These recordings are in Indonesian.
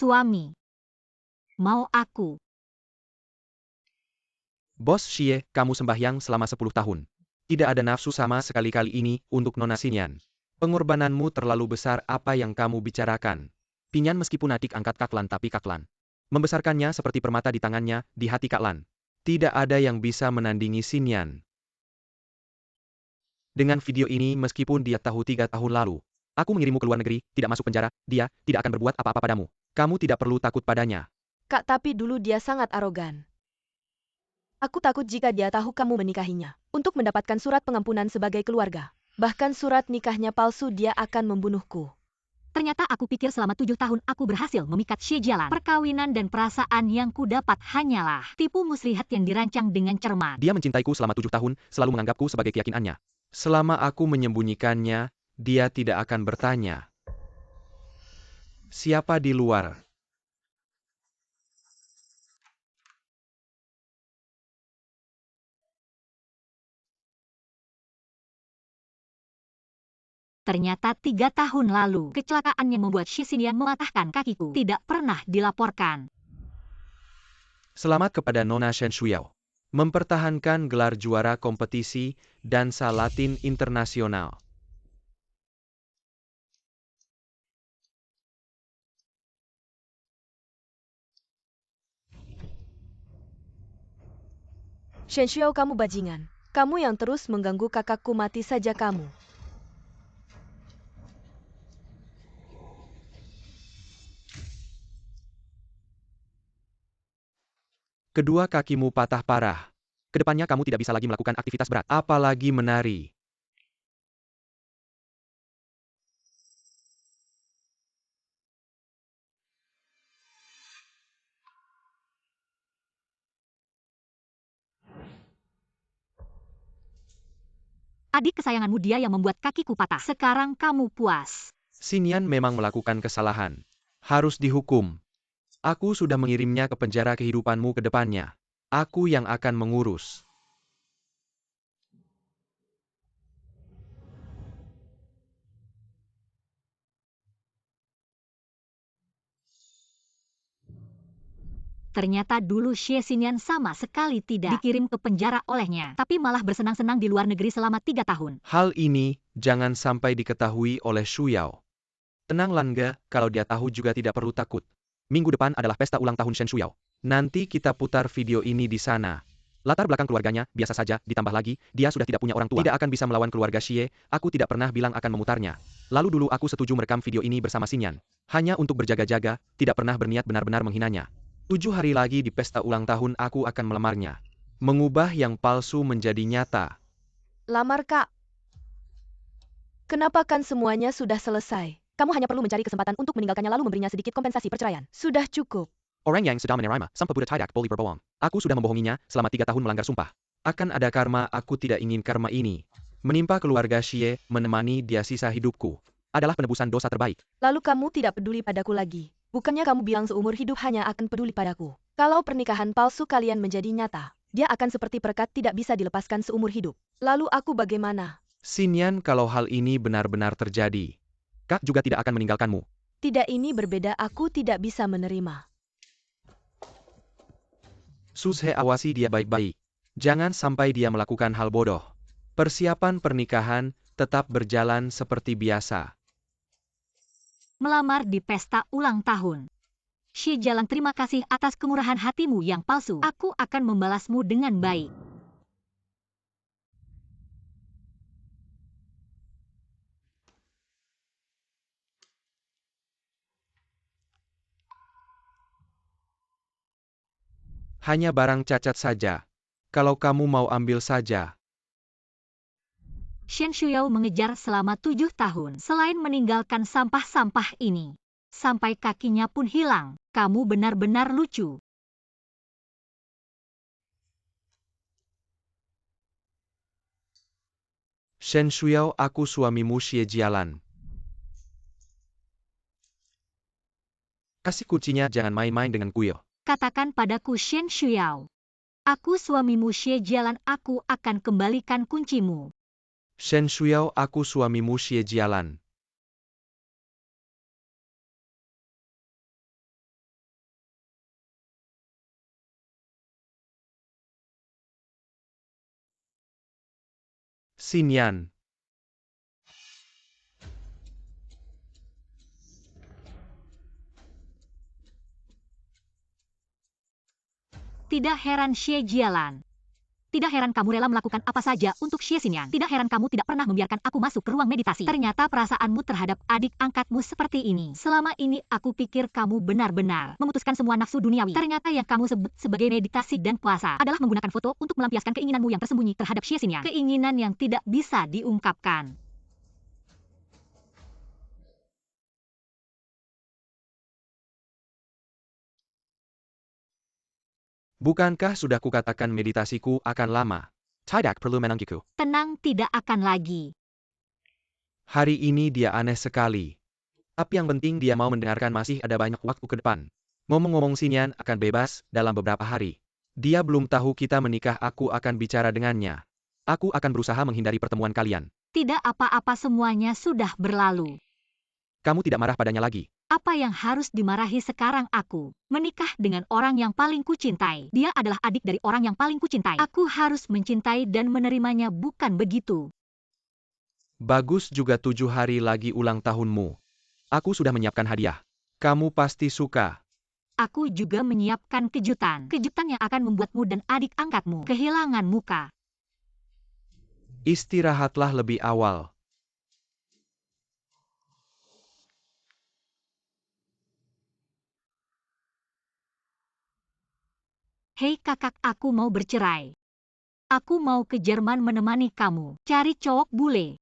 suami. Mau aku. Bos Xie, kamu sembahyang selama 10 tahun. Tidak ada nafsu sama sekali kali ini untuk Nona Xinyan. Pengorbananmu terlalu besar apa yang kamu bicarakan. Pinyan meskipun adik angkat Kak Lan tapi Kak Lan membesarkannya seperti permata di tangannya, di hati Kak Lan. Tidak ada yang bisa menandingi Xinyan. Dengan video ini meskipun dia tahu 3 tahun lalu, aku mengirimmu ke luar negeri, tidak masuk penjara, dia tidak akan berbuat apa-apa padamu. Kamu tidak perlu takut padanya. Kak, tapi dulu dia sangat arogan. Aku takut jika dia tahu kamu menikahinya. Untuk mendapatkan surat pengampunan sebagai keluarga. Bahkan surat nikahnya palsu, dia akan membunuhku. Ternyata aku pikir selama 7 tahun aku berhasil memikat Xie Jialan. Perkawinan dan perasaan yang kudapat hanyalah tipu muslihat yang dirancang dengan cermat. Dia mencintaiku selama 7 tahun, selalu menganggapku sebagai keyakinannya. Selama aku menyembunyikannya, dia tidak akan bertanya. Siapa di luar? Ternyata 3 tahun lalu, kecelakaan yang membuat Xie Xinyan mematahkan kakiku tidak pernah dilaporkan. Selamat kepada Nona Shen Shuyao. Mempertahankan gelar juara kompetisi dansa Latin internasional. Shen Xiao, kamu bajingan. Kamu yang terus mengganggu kakakku, mati saja kamu. Kedua kakimu patah parah. Kedepannya kamu tidak bisa lagi melakukan aktivitas berat, apalagi menari. Adik kesayanganmu dia yang membuat kakiku patah. Sekarang kamu puas. Xinyan memang melakukan kesalahan. Harus dihukum. Aku sudah mengirimnya ke penjara kehidupanmu ke depannya. Aku yang akan mengurus. Ternyata dulu Xie Xinyan sama sekali tidak dikirim ke penjara olehnya, tapi malah bersenang-senang di luar negeri selama 3 tahun. Hal ini jangan sampai diketahui oleh Shuyao. Tenang Langga, kalau dia tahu juga tidak perlu takut. Minggu depan adalah pesta ulang tahun Shen Shuyao. Nanti kita putar video ini di sana. Latar belakang keluarganya, biasa saja, ditambah lagi, dia sudah tidak punya orang tua. Tidak akan bisa melawan keluarga Xie, aku tidak pernah bilang akan memutarnya. Lalu dulu aku setuju merekam video ini bersama Xinyan. Hanya untuk berjaga-jaga, tidak pernah berniat benar-benar menghinanya. 7 hari lagi di pesta ulang tahun aku akan melamarnya. Mengubah yang palsu menjadi nyata. Lamar, Kak. Kenapa kan semuanya sudah selesai? Kamu hanya perlu mencari kesempatan untuk meninggalkannya lalu memberinya sedikit kompensasi perceraian. Sudah cukup. Orang yang sedang menerima, sampai budak tidak boleh berbohong. Aku sudah membohonginya selama 3 tahun melanggar sumpah. Akan ada karma, aku tidak ingin karma ini menimpa keluarga Xie, menemani dia sisa hidupku. Adalah penebusan dosa terbaik. Lalu kamu tidak peduli padaku lagi. Bukannya kamu bilang seumur hidup hanya akan peduli padaku. Kalau pernikahan palsu kalian menjadi nyata, dia akan seperti perekat tidak bisa dilepaskan seumur hidup. Lalu aku bagaimana? Xinyan, kalau hal ini benar-benar terjadi, Kak juga tidak akan meninggalkanmu. Tidak, ini berbeda, aku tidak bisa menerima. Sushe, awasi dia baik-baik. Jangan sampai dia melakukan hal bodoh. Persiapan pernikahan tetap berjalan seperti biasa. Melamar di pesta ulang tahun. Xie Jialan, terima kasih atas kemurahan hatimu yang palsu. Aku akan membalasmu dengan baik. Hanya barang cacat saja. Kalau kamu mau ambil saja. Shen Shuyao mengejar selama 7 tahun selain meninggalkan sampah-sampah ini. Sampai kakinya pun hilang. Kamu benar-benar lucu. Shen Shuyao, aku suamimu Xie Jialan. Kasih kuncinya, jangan main-main dengan kuil. Katakan padaku Shen Shuyao. Aku suamimu Xie Jialan, aku akan kembalikan kuncimu. Shen Shuyao, aku suamimu Xie Jialan. Xinyan. Tidak heran Xie Jialan. Tidak heran kamu rela melakukan apa saja untuk Xie Xinyan. Tidak heran kamu tidak pernah membiarkan aku masuk ke ruang meditasi. Ternyata perasaanmu terhadap adik angkatmu seperti ini. Selama ini aku pikir kamu benar-benar memutuskan semua nafsu duniawi. Ternyata yang kamu sebut sebagai meditasi dan puasa adalah menggunakan foto untuk melampiaskan keinginanmu yang tersembunyi terhadap Xie Xinyan. Keinginan yang tidak bisa diungkapkan. Bukankah sudah kukatakan meditasiku akan lama? Tidak perlu menanggiku. Tenang, tidak akan lagi. Hari ini dia aneh sekali. Tapi yang penting dia mau mendengarkan masih ada banyak waktu ke depan. Ngomong-ngomong Xinyan akan bebas dalam beberapa hari. Dia belum tahu kita menikah, aku akan bicara dengannya. Aku akan berusaha menghindari pertemuan kalian. Tidak apa-apa, semuanya sudah berlalu. Kamu tidak marah padanya lagi. Apa yang harus dimarahi sekarang aku? Menikah dengan orang yang paling kucintai. Dia adalah adik dari orang yang paling kucintai. Aku harus mencintai dan menerimanya, bukan begitu? Bagus juga 7 hari lagi ulang tahunmu. Aku sudah menyiapkan hadiah. Kamu pasti suka. Aku juga menyiapkan kejutan. Kejutan yang akan membuatmu dan adik angkatmu kehilangan muka. Istirahatlah lebih awal. Hei kakak, aku mau bercerai. Aku mau ke Jerman menemani kamu. Cari cowok bule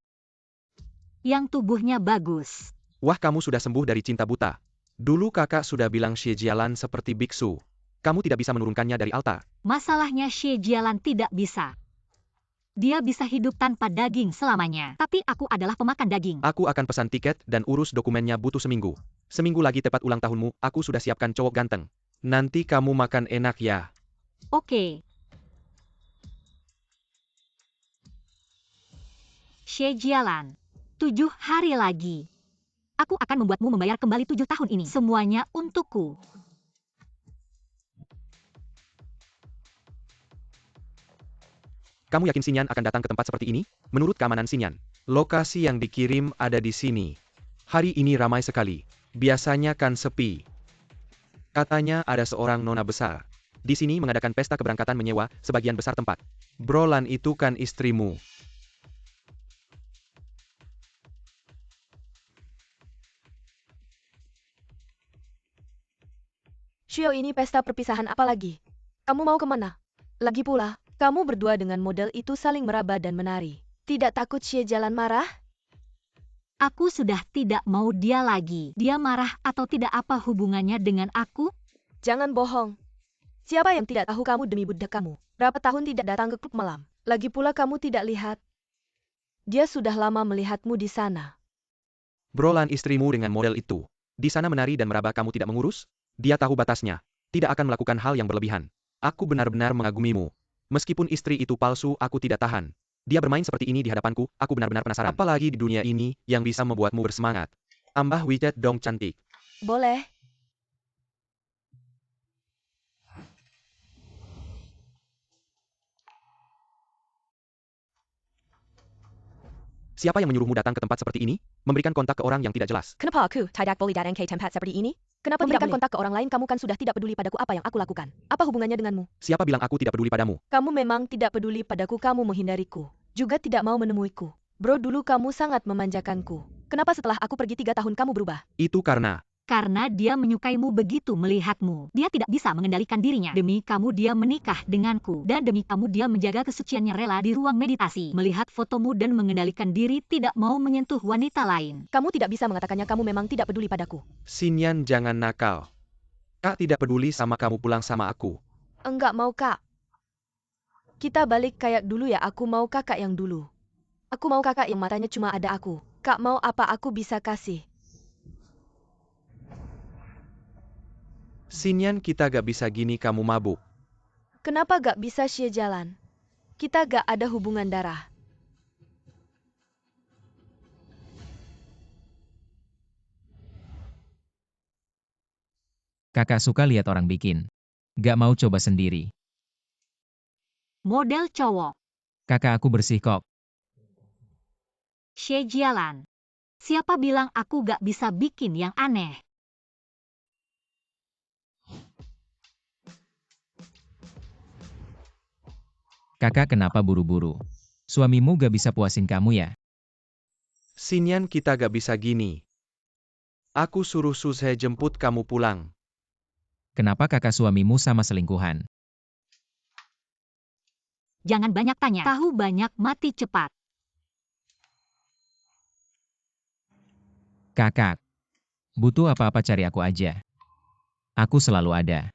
yang tubuhnya bagus. Wah, kamu sudah sembuh dari cinta buta. Dulu kakak sudah bilang Xie Jialan seperti biksu. Kamu tidak bisa menurunkannya dari altar. Masalahnya Xie Jialan tidak bisa. Dia bisa hidup tanpa daging selamanya. Tapi aku adalah pemakan daging. Aku akan pesan tiket dan urus dokumennya, butuh seminggu. Seminggu lagi tepat ulang tahunmu, aku sudah siapkan cowok ganteng. Nanti kamu makan enak ya. Oke. Xie Jialan. 7 hari lagi. Aku akan membuatmu membayar kembali 7 tahun ini. Semuanya untukku. Kamu yakin Xinyan akan datang ke tempat seperti ini? Menurut keamanan Xinyan, lokasi yang dikirim ada di sini. Hari ini ramai sekali. Biasanya kan sepi. Katanya ada seorang nona besar. Di sini mengadakan pesta keberangkatan menyewa sebagian besar tempat. Brolan itu kan istrimu. Shio, ini pesta perpisahan apa lagi? Kamu mau kemana? Lagi pula, kamu berdua dengan model itu saling meraba dan menari. Tidak takut Xie Jialan marah? Aku sudah tidak mau dia lagi. Dia marah atau tidak, apa hubungannya dengan aku? Jangan bohong. Siapa yang tidak tahu kamu demi budak kamu? Berapa tahun tidak datang ke klub malam? Lagi pula kamu tidak lihat. Dia sudah lama melihatmu di sana. Brolan istrimu dengan model itu. Di sana menari dan meraba, kamu tidak mengurus? Dia tahu batasnya. Tidak akan melakukan hal yang berlebihan. Aku benar-benar mengagumimu. Meskipun istri itu palsu, aku tidak tahan. Dia bermain seperti ini di hadapanku, aku benar-benar penasaran. Apalagi di dunia ini, yang bisa membuatmu bersemangat. Ambah WeChat dong cantik. Boleh. Siapa yang menyuruhmu datang ke tempat seperti ini? Memberikan kontak ke orang yang tidak jelas. Kenapa aku tidak boleh datang ke tempat seperti ini? Kenapa memberikan kontak ke orang lain? Kamu kan sudah tidak peduli padaku apa yang aku lakukan. Apa hubungannya denganmu? Siapa bilang aku tidak peduli padamu? Kamu memang tidak peduli padaku, kamu menghindariku. Juga tidak mau menemuiku. Bro, dulu kamu sangat memanjakanku. Kenapa setelah aku pergi 3 tahun kamu berubah? Itu karena dia menyukaimu begitu melihatmu. Dia tidak bisa mengendalikan dirinya. Demi kamu dia menikah denganku. Dan demi kamu dia menjaga kesuciannya, rela di ruang meditasi. Melihat fotomu dan mengendalikan diri, tidak mau menyentuh wanita lain. Kamu tidak bisa mengatakannya, kamu memang tidak peduli padaku. Xinyan jangan nakal. Kak tidak peduli sama kamu, pulang sama aku. Enggak mau, Kak. Kita balik kayak dulu ya, aku mau kakak yang dulu. Aku mau kakak yang matanya cuma ada aku. Kak mau apa aku bisa kasih. Xinyan, kita gak bisa gini, kamu mabuk. Kenapa gak bisa Xie Jialan? Kita gak ada hubungan darah. Kakak suka lihat orang bikin. Gak mau coba sendiri. Model cowok. Kakak aku bersih kok. Xie Jialan. Siapa bilang aku gak bisa bikin yang aneh? Kakak kenapa buru-buru? Suamimu gak bisa puasin kamu ya? Xinyan, kita gak bisa gini. Aku suruh Suse jemput kamu pulang. Kenapa kakak suamimu sama selingkuhan? Jangan banyak tanya. Tahu banyak, mati cepat. Kakak, butuh apa-apa cari aku aja. Aku selalu ada.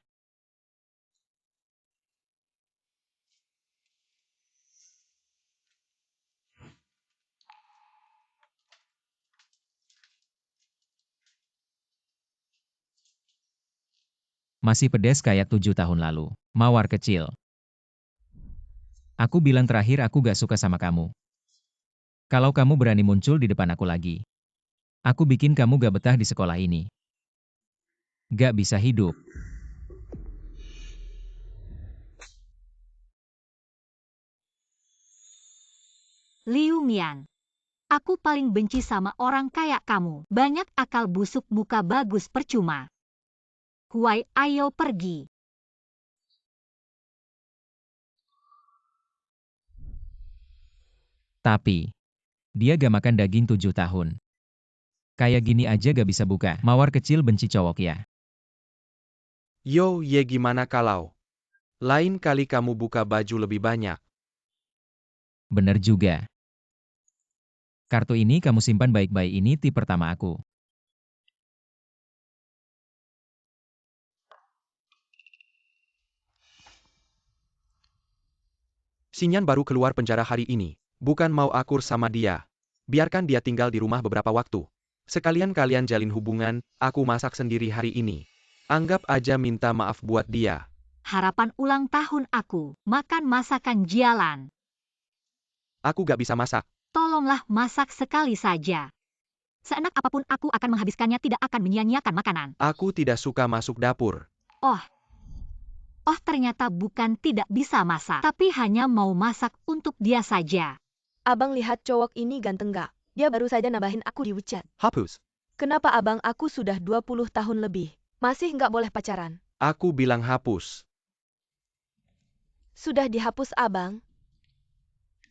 Masih pedes kayak 7 tahun lalu. Mawar kecil. Aku bilang terakhir aku gak suka sama kamu. Kalau kamu berani muncul di depan aku lagi, aku bikin kamu gak betah di sekolah ini. Gak bisa hidup. Liu Mian. Aku paling benci sama orang kayak kamu. Banyak akal busuk, muka bagus percuma. Huai, ayo pergi. Tapi, dia gak makan daging 7 tahun. Kayak gini aja gak bisa buka. Mawar kecil benci cowok ya. Yo, ye gimana kalau? Lain kali kamu buka baju lebih banyak. Bener juga. Kartu ini kamu simpan baik-baik, ini tip pertama aku. Xinyan baru keluar penjara hari ini. Bukan mau akur sama dia. Biarkan dia tinggal di rumah beberapa waktu. Sekalian kalian jalin hubungan, aku masak sendiri hari ini. Anggap aja minta maaf buat dia. Harapan ulang tahun aku. Makan masakan Jialan. Aku gak bisa masak. Tolonglah masak sekali saja. Seenak apapun aku akan menghabiskannya, tidak akan menyia-nyiakan makanan. Aku tidak suka masuk dapur. Oh, ternyata bukan tidak bisa masak, tapi hanya mau masak untuk dia saja. Abang lihat cowok ini ganteng gak? Dia baru saja nambahin aku di WeChat. Hapus. Kenapa abang, aku sudah 20 tahun lebih. Masih nggak boleh pacaran? Aku bilang hapus. Sudah dihapus abang.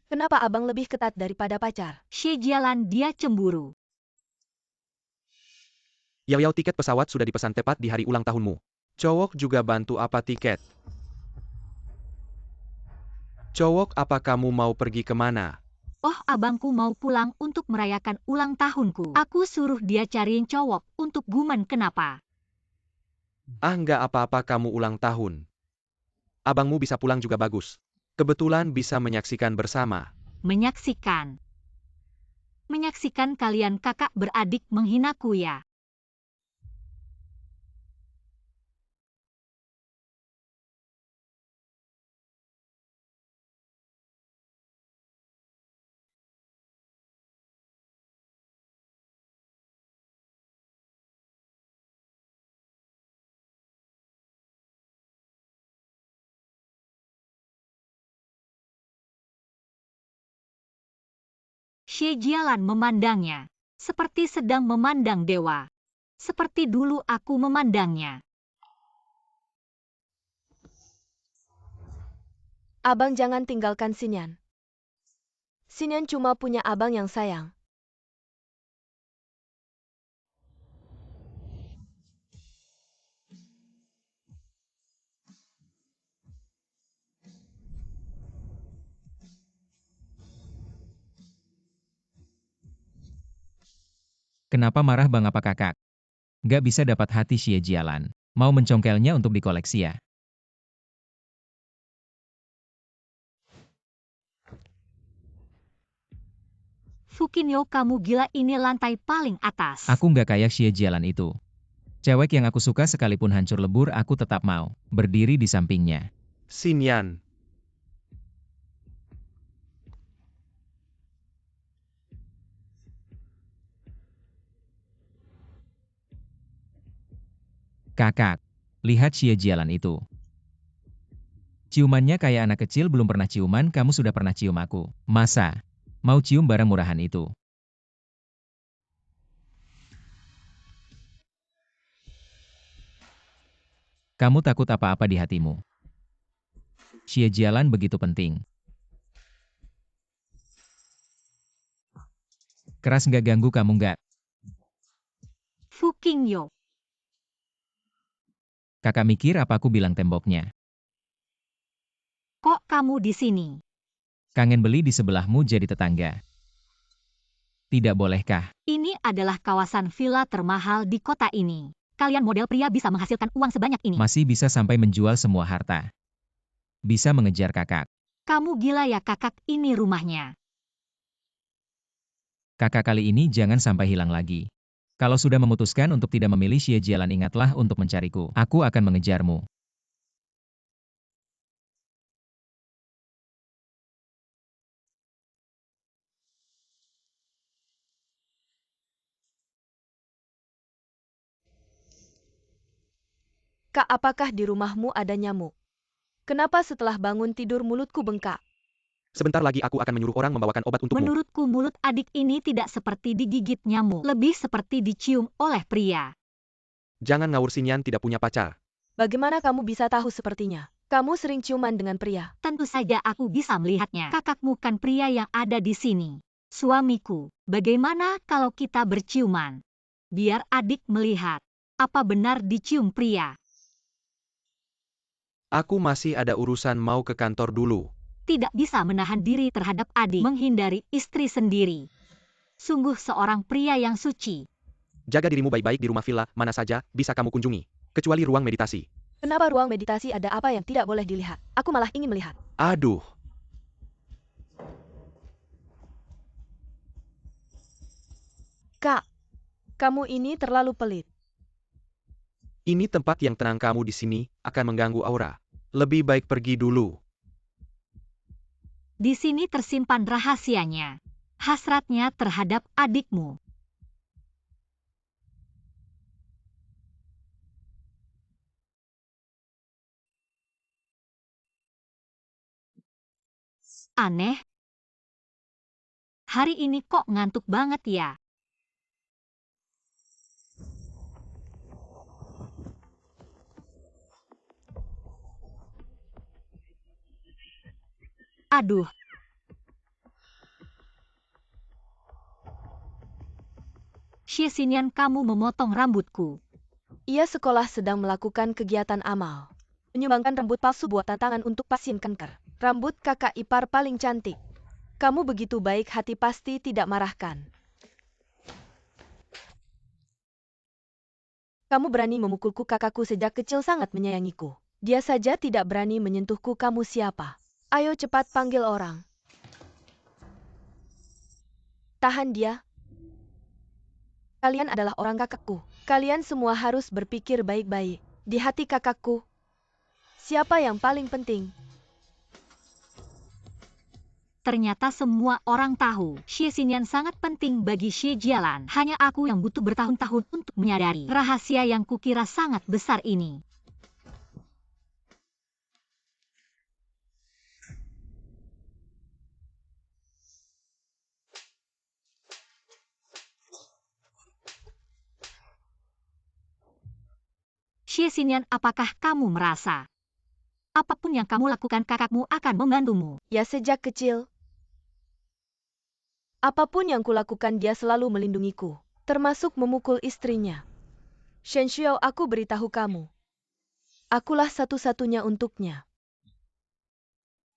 Kenapa abang lebih ketat daripada pacar? Xie Jialan, dia cemburu. Yao tiket pesawat sudah dipesan tepat di hari ulang tahunmu. Cowok juga bantu apa tiket? Cowok, apa kamu mau pergi kemana? Oh, abangku mau pulang untuk merayakan ulang tahunku. Aku suruh dia cariin cowok untuk Guman, kenapa? Ah, nggak apa-apa, kamu ulang tahun. Abangmu bisa pulang juga bagus. Kebetulan bisa menyaksikan bersama. Menyaksikan kalian kakak beradik menghinaku ya. Xie Jialan memandangnya, seperti sedang memandang dewa. Seperti dulu aku memandangnya. Abang jangan tinggalkan Xinyan. Xinyan cuma punya abang yang sayang. Kenapa marah bang apa kakak? Gak bisa dapat hati Xie Jialan. Mau mencongkelnya untuk dikoleksi ya? Fukinyo, kamu gila, ini lantai paling atas. Aku gak kayak Xie Jialan itu. Cewek yang aku suka sekalipun hancur lebur aku tetap mau berdiri di sampingnya. Xinyan. Kakak, lihat Xie Jialan itu. Ciumannya kayak anak kecil belum pernah ciuman, kamu sudah pernah cium aku. Masa? Mau cium barang murahan itu? Kamu takut apa-apa di hatimu. Xie Jialan begitu penting. Keras nggak ganggu kamu nggak? Fu Qingyo, Kakak mikir apa aku bilang temboknya. kok kamu di sini? Kangen beli di sebelahmu jadi tetangga. Tidak bolehkah? Ini adalah kawasan villa termahal di kota ini. Kalian model pria bisa menghasilkan uang sebanyak ini. Masih bisa sampai menjual semua harta. Bisa mengejar kakak. Kamu gila ya kakak, ini rumahnya. Kakak kali ini jangan sampai hilang lagi. Kalau sudah memutuskan untuk tidak memilih Xie Jialan, ingatlah untuk mencariku. Aku akan mengejarmu. Kak, apakah di rumahmu ada nyamuk? Kenapa setelah bangun tidur mulutku bengkak? Sebentar lagi aku akan menyuruh orang membawakan obat untukmu. Menurutku mulut adik ini tidak seperti digigit nyamuk, lebih seperti dicium oleh pria. Jangan ngawur, Xinyan tidak punya pacar. Bagaimana kamu bisa tahu sepertinya? Kamu sering ciuman dengan pria. Tentu saja aku bisa melihatnya. Kakakmu kan pria yang ada di sini. Suamiku, bagaimana kalau kita berciuman? Biar adik melihat. Apa benar dicium pria? Aku masih ada urusan, mau ke kantor dulu. Tidak bisa menahan diri terhadap adik, menghindari istri sendiri. Sungguh seorang pria yang suci. Jaga dirimu baik-baik di rumah villa mana saja bisa kamu kunjungi, kecuali ruang meditasi. Kenapa ruang meditasi ada apa yang tidak boleh dilihat? Aku malah ingin melihat. Aduh, Kak, kamu ini terlalu pelit. ini tempat yang tenang, kamu di sini akan mengganggu aura. Lebih baik pergi dulu. Di sini tersimpan rahasianya. Hasratnya terhadap adikmu. Aneh. Hari ini kok ngantuk banget ya? Aduh. Xie Xinyan, kamu memotong rambutku. Ia sekolah sedang melakukan kegiatan amal. Menyumbangkan rambut palsu buat tantangan untuk pasien kanker. Rambut kakak ipar paling cantik. Kamu begitu baik hati, pasti tidak marahkan. Kamu berani memukulku, kakakku sejak kecil sangat menyayangiku. Dia saja tidak berani menyentuhku, kamu siapa? Ayo cepat panggil orang. Tahan dia. Kalian adalah orang kakakku. Kalian semua harus berpikir baik-baik. Di hati kakakku, siapa yang paling penting? Ternyata semua orang tahu, Xie Xinyan sangat penting bagi Xie Jialan. Hanya aku yang butuh bertahun-tahun untuk menyadari rahasia yang kukira sangat besar ini. Xie Xinyan, apakah kamu merasa apapun yang kamu lakukan kakakmu akan membantumu? Ya, sejak kecil. Apapun yang kulakukan dia selalu melindungiku, termasuk memukul istrinya. Shen Xiao, aku beritahu kamu. Akulah satu-satunya untuknya.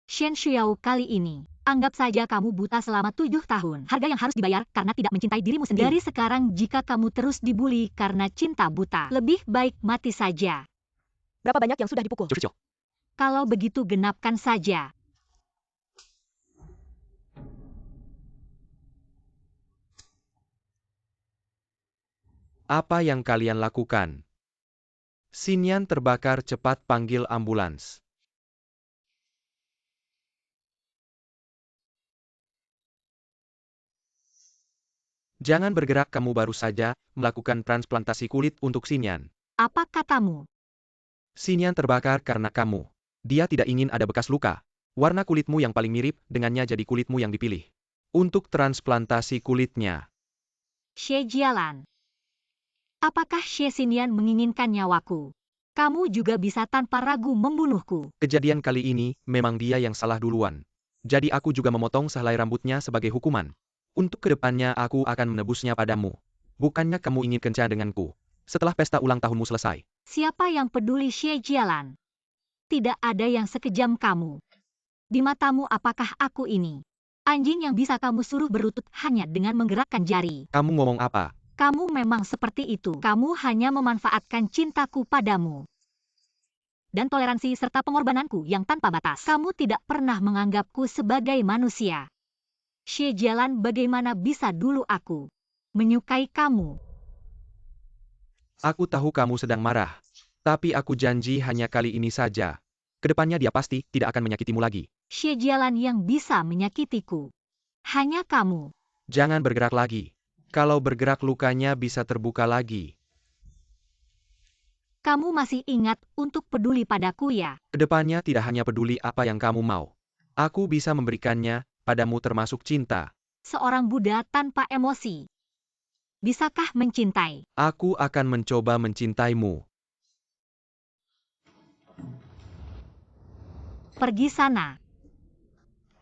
Shen Xiao, kali ini, anggap saja kamu buta selama 7 tahun. Harga yang harus dibayar karena tidak mencintai dirimu sendiri. Dari sekarang jika kamu terus dibuli karena cinta buta, lebih baik mati saja. Berapa banyak yang sudah dipukul? Curcol. Kalau begitu genapkan saja. Apa yang kalian lakukan? Xinyan terbakar, cepat panggil ambulans. Jangan bergerak, kamu baru saja melakukan transplantasi kulit untuk Xinyan. Apa katamu? Xinyan terbakar karena kamu. Dia tidak ingin ada bekas luka. Warna kulitmu yang paling mirip dengannya jadi kulitmu yang dipilih untuk transplantasi kulitnya. Xie Jialan. Apakah Xie Xinyan menginginkan nyawaku? Kamu juga bisa tanpa ragu membunuhku. Kejadian kali ini, memang dia yang salah duluan. Jadi aku juga memotong sehelai rambutnya sebagai hukuman. Untuk kedepannya aku akan menebusnya padamu. Bukannya kamu ingin kencan denganku. Setelah pesta ulang tahunmu selesai. Siapa yang peduli Xie Jialan? Tidak ada yang sekejam kamu. Di matamu apakah aku ini? Anjing yang bisa kamu suruh berlutut hanya dengan menggerakkan jari. Kamu ngomong apa? Kamu memang seperti itu. Kamu hanya memanfaatkan cintaku padamu. Dan toleransi serta pengorbananku yang tanpa batas. Kamu tidak pernah menganggapku sebagai manusia. Xie Jialan, bagaimana bisa dulu aku menyukai kamu? Aku tahu kamu sedang marah. Tapi aku janji hanya kali ini saja. Kedepannya dia pasti tidak akan menyakitimu lagi. Xie Jialan yang bisa menyakitiku. Hanya kamu. Jangan bergerak lagi. Kalau bergerak lukanya bisa terbuka lagi. Kamu masih ingat untuk peduli padaku ya? Kedepannya tidak hanya peduli apa yang kamu mau. Aku bisa memberikannya padamu termasuk cinta. Seorang Buddha tanpa emosi. Bisakah mencintai? Aku akan mencoba mencintaimu. Pergi sana.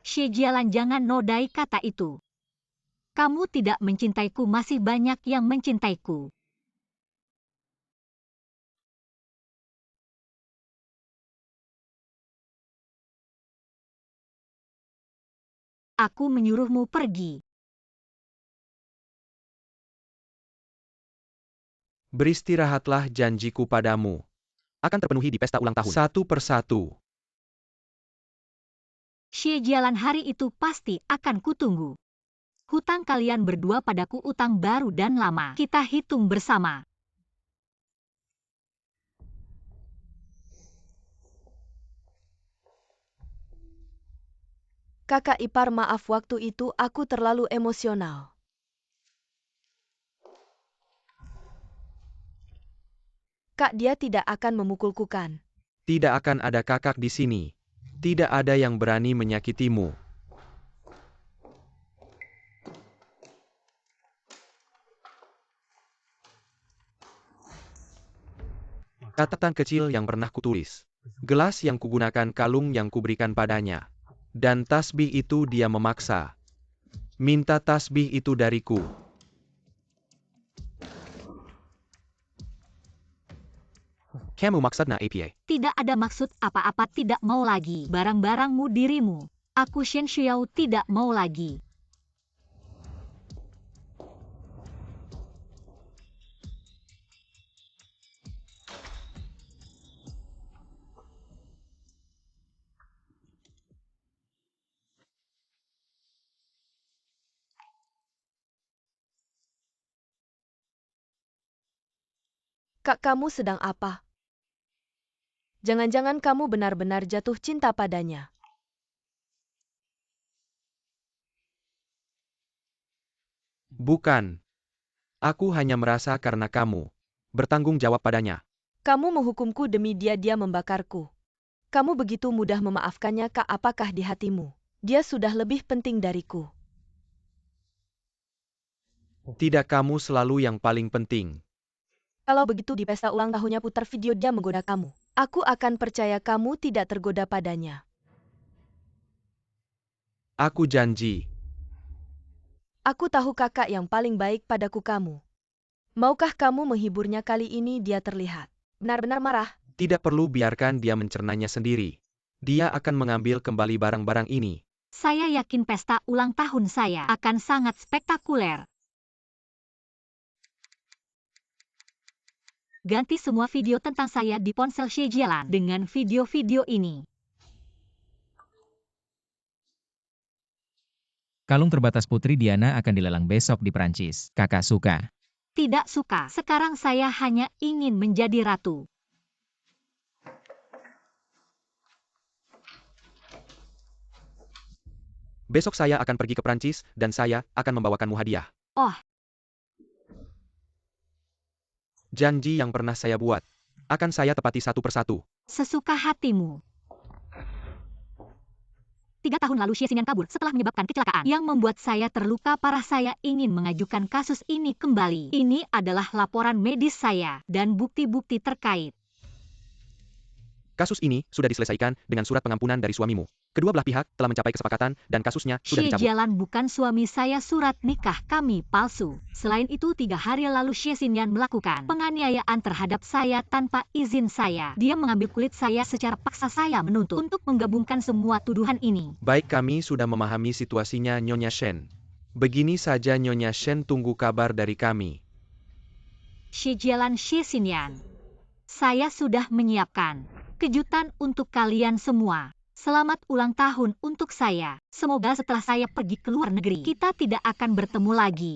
Xie Jialan, jangan nodai kata itu. Kamu tidak mencintaiku, masih banyak yang mencintaiku. Aku menyuruhmu pergi. Beristirahatlah, janjiku padamu akan terpenuhi di pesta ulang tahun. Satu persatu. Xie Jialan, hari itu pasti akan kutunggu. Hutang kalian berdua padaku utang baru dan lama. Kita hitung bersama. Kakak ipar, maaf, waktu itu aku terlalu emosional. Kak, dia tidak akan memukulku kan? Tidak akan ada kakak di sini. Tidak ada yang berani menyakitimu. Catatan kecil yang pernah kutulis. Gelas yang kugunakan, kalung yang kuberikan padanya. Dan tasbih itu dia memaksa. Minta tasbih itu dariku. Kamu maksudnya apa? Tidak ada maksud apa-apa, tidak mau lagi. Barang-barangmu dirimu. Aku Shen Xiao tidak mau lagi. Kak, kamu sedang apa? Jangan-jangan kamu benar-benar jatuh cinta padanya. Bukan. Aku hanya merasa karena kamu bertanggung jawab padanya. Kamu menghukumku demi dia membakarku. Kamu begitu mudah memaafkannya, Kak, apakah di hatimu? Dia sudah lebih penting dariku. Tidak, kamu selalu yang paling penting. Kalau begitu di pesta ulang tahunnya putar video dia menggoda kamu. Aku akan percaya kamu tidak tergoda padanya. Aku janji. Aku tahu kakak yang paling baik padaku kamu. Maukah kamu menghiburnya kali ini? Dia terlihat benar-benar marah. Tidak perlu, biarkan dia mencernanya sendiri. Dia akan mengambil kembali barang-barang ini. Saya yakin pesta ulang tahun saya akan sangat spektakuler. Ganti semua video tentang saya di ponsel Xie Jialan dengan video-video ini. Kalung terbatas Putri Diana akan dilelang besok di Prancis. Kakak suka. Tidak suka. Sekarang saya hanya ingin menjadi ratu. Besok saya akan pergi ke Prancis, dan saya akan membawakanmu hadiah. Oh, Janji yang pernah saya buat akan saya tepati satu persatu. sesuka hatimu. 3 tahun lalu Xie Xinyan kabur setelah menyebabkan kecelakaan yang membuat saya terluka parah. Saya ingin mengajukan kasus ini kembali. Ini adalah laporan medis saya dan bukti-bukti terkait. Kasus ini sudah diselesaikan dengan surat pengampunan dari suamimu. Kedua belah pihak telah mencapai kesepakatan dan kasusnya sudah Xie dicabut. Jialan bukan suami saya, surat nikah kami palsu. Selain itu 3 hari lalu Xie Xinyan melakukan penganiayaan terhadap saya tanpa izin saya. Dia mengambil kulit saya secara paksa, saya menuntut untuk menggabungkan semua tuduhan ini. Baik, kami sudah memahami situasinya Nyonya Shen. Begini saja Nyonya Shen, tunggu kabar dari kami. Xie Jialan, Xie Xinyan. Saya sudah menyiapkan kejutan untuk kalian semua. Selamat ulang tahun untuk saya. Semoga setelah saya pergi ke luar negeri, kita tidak akan bertemu lagi.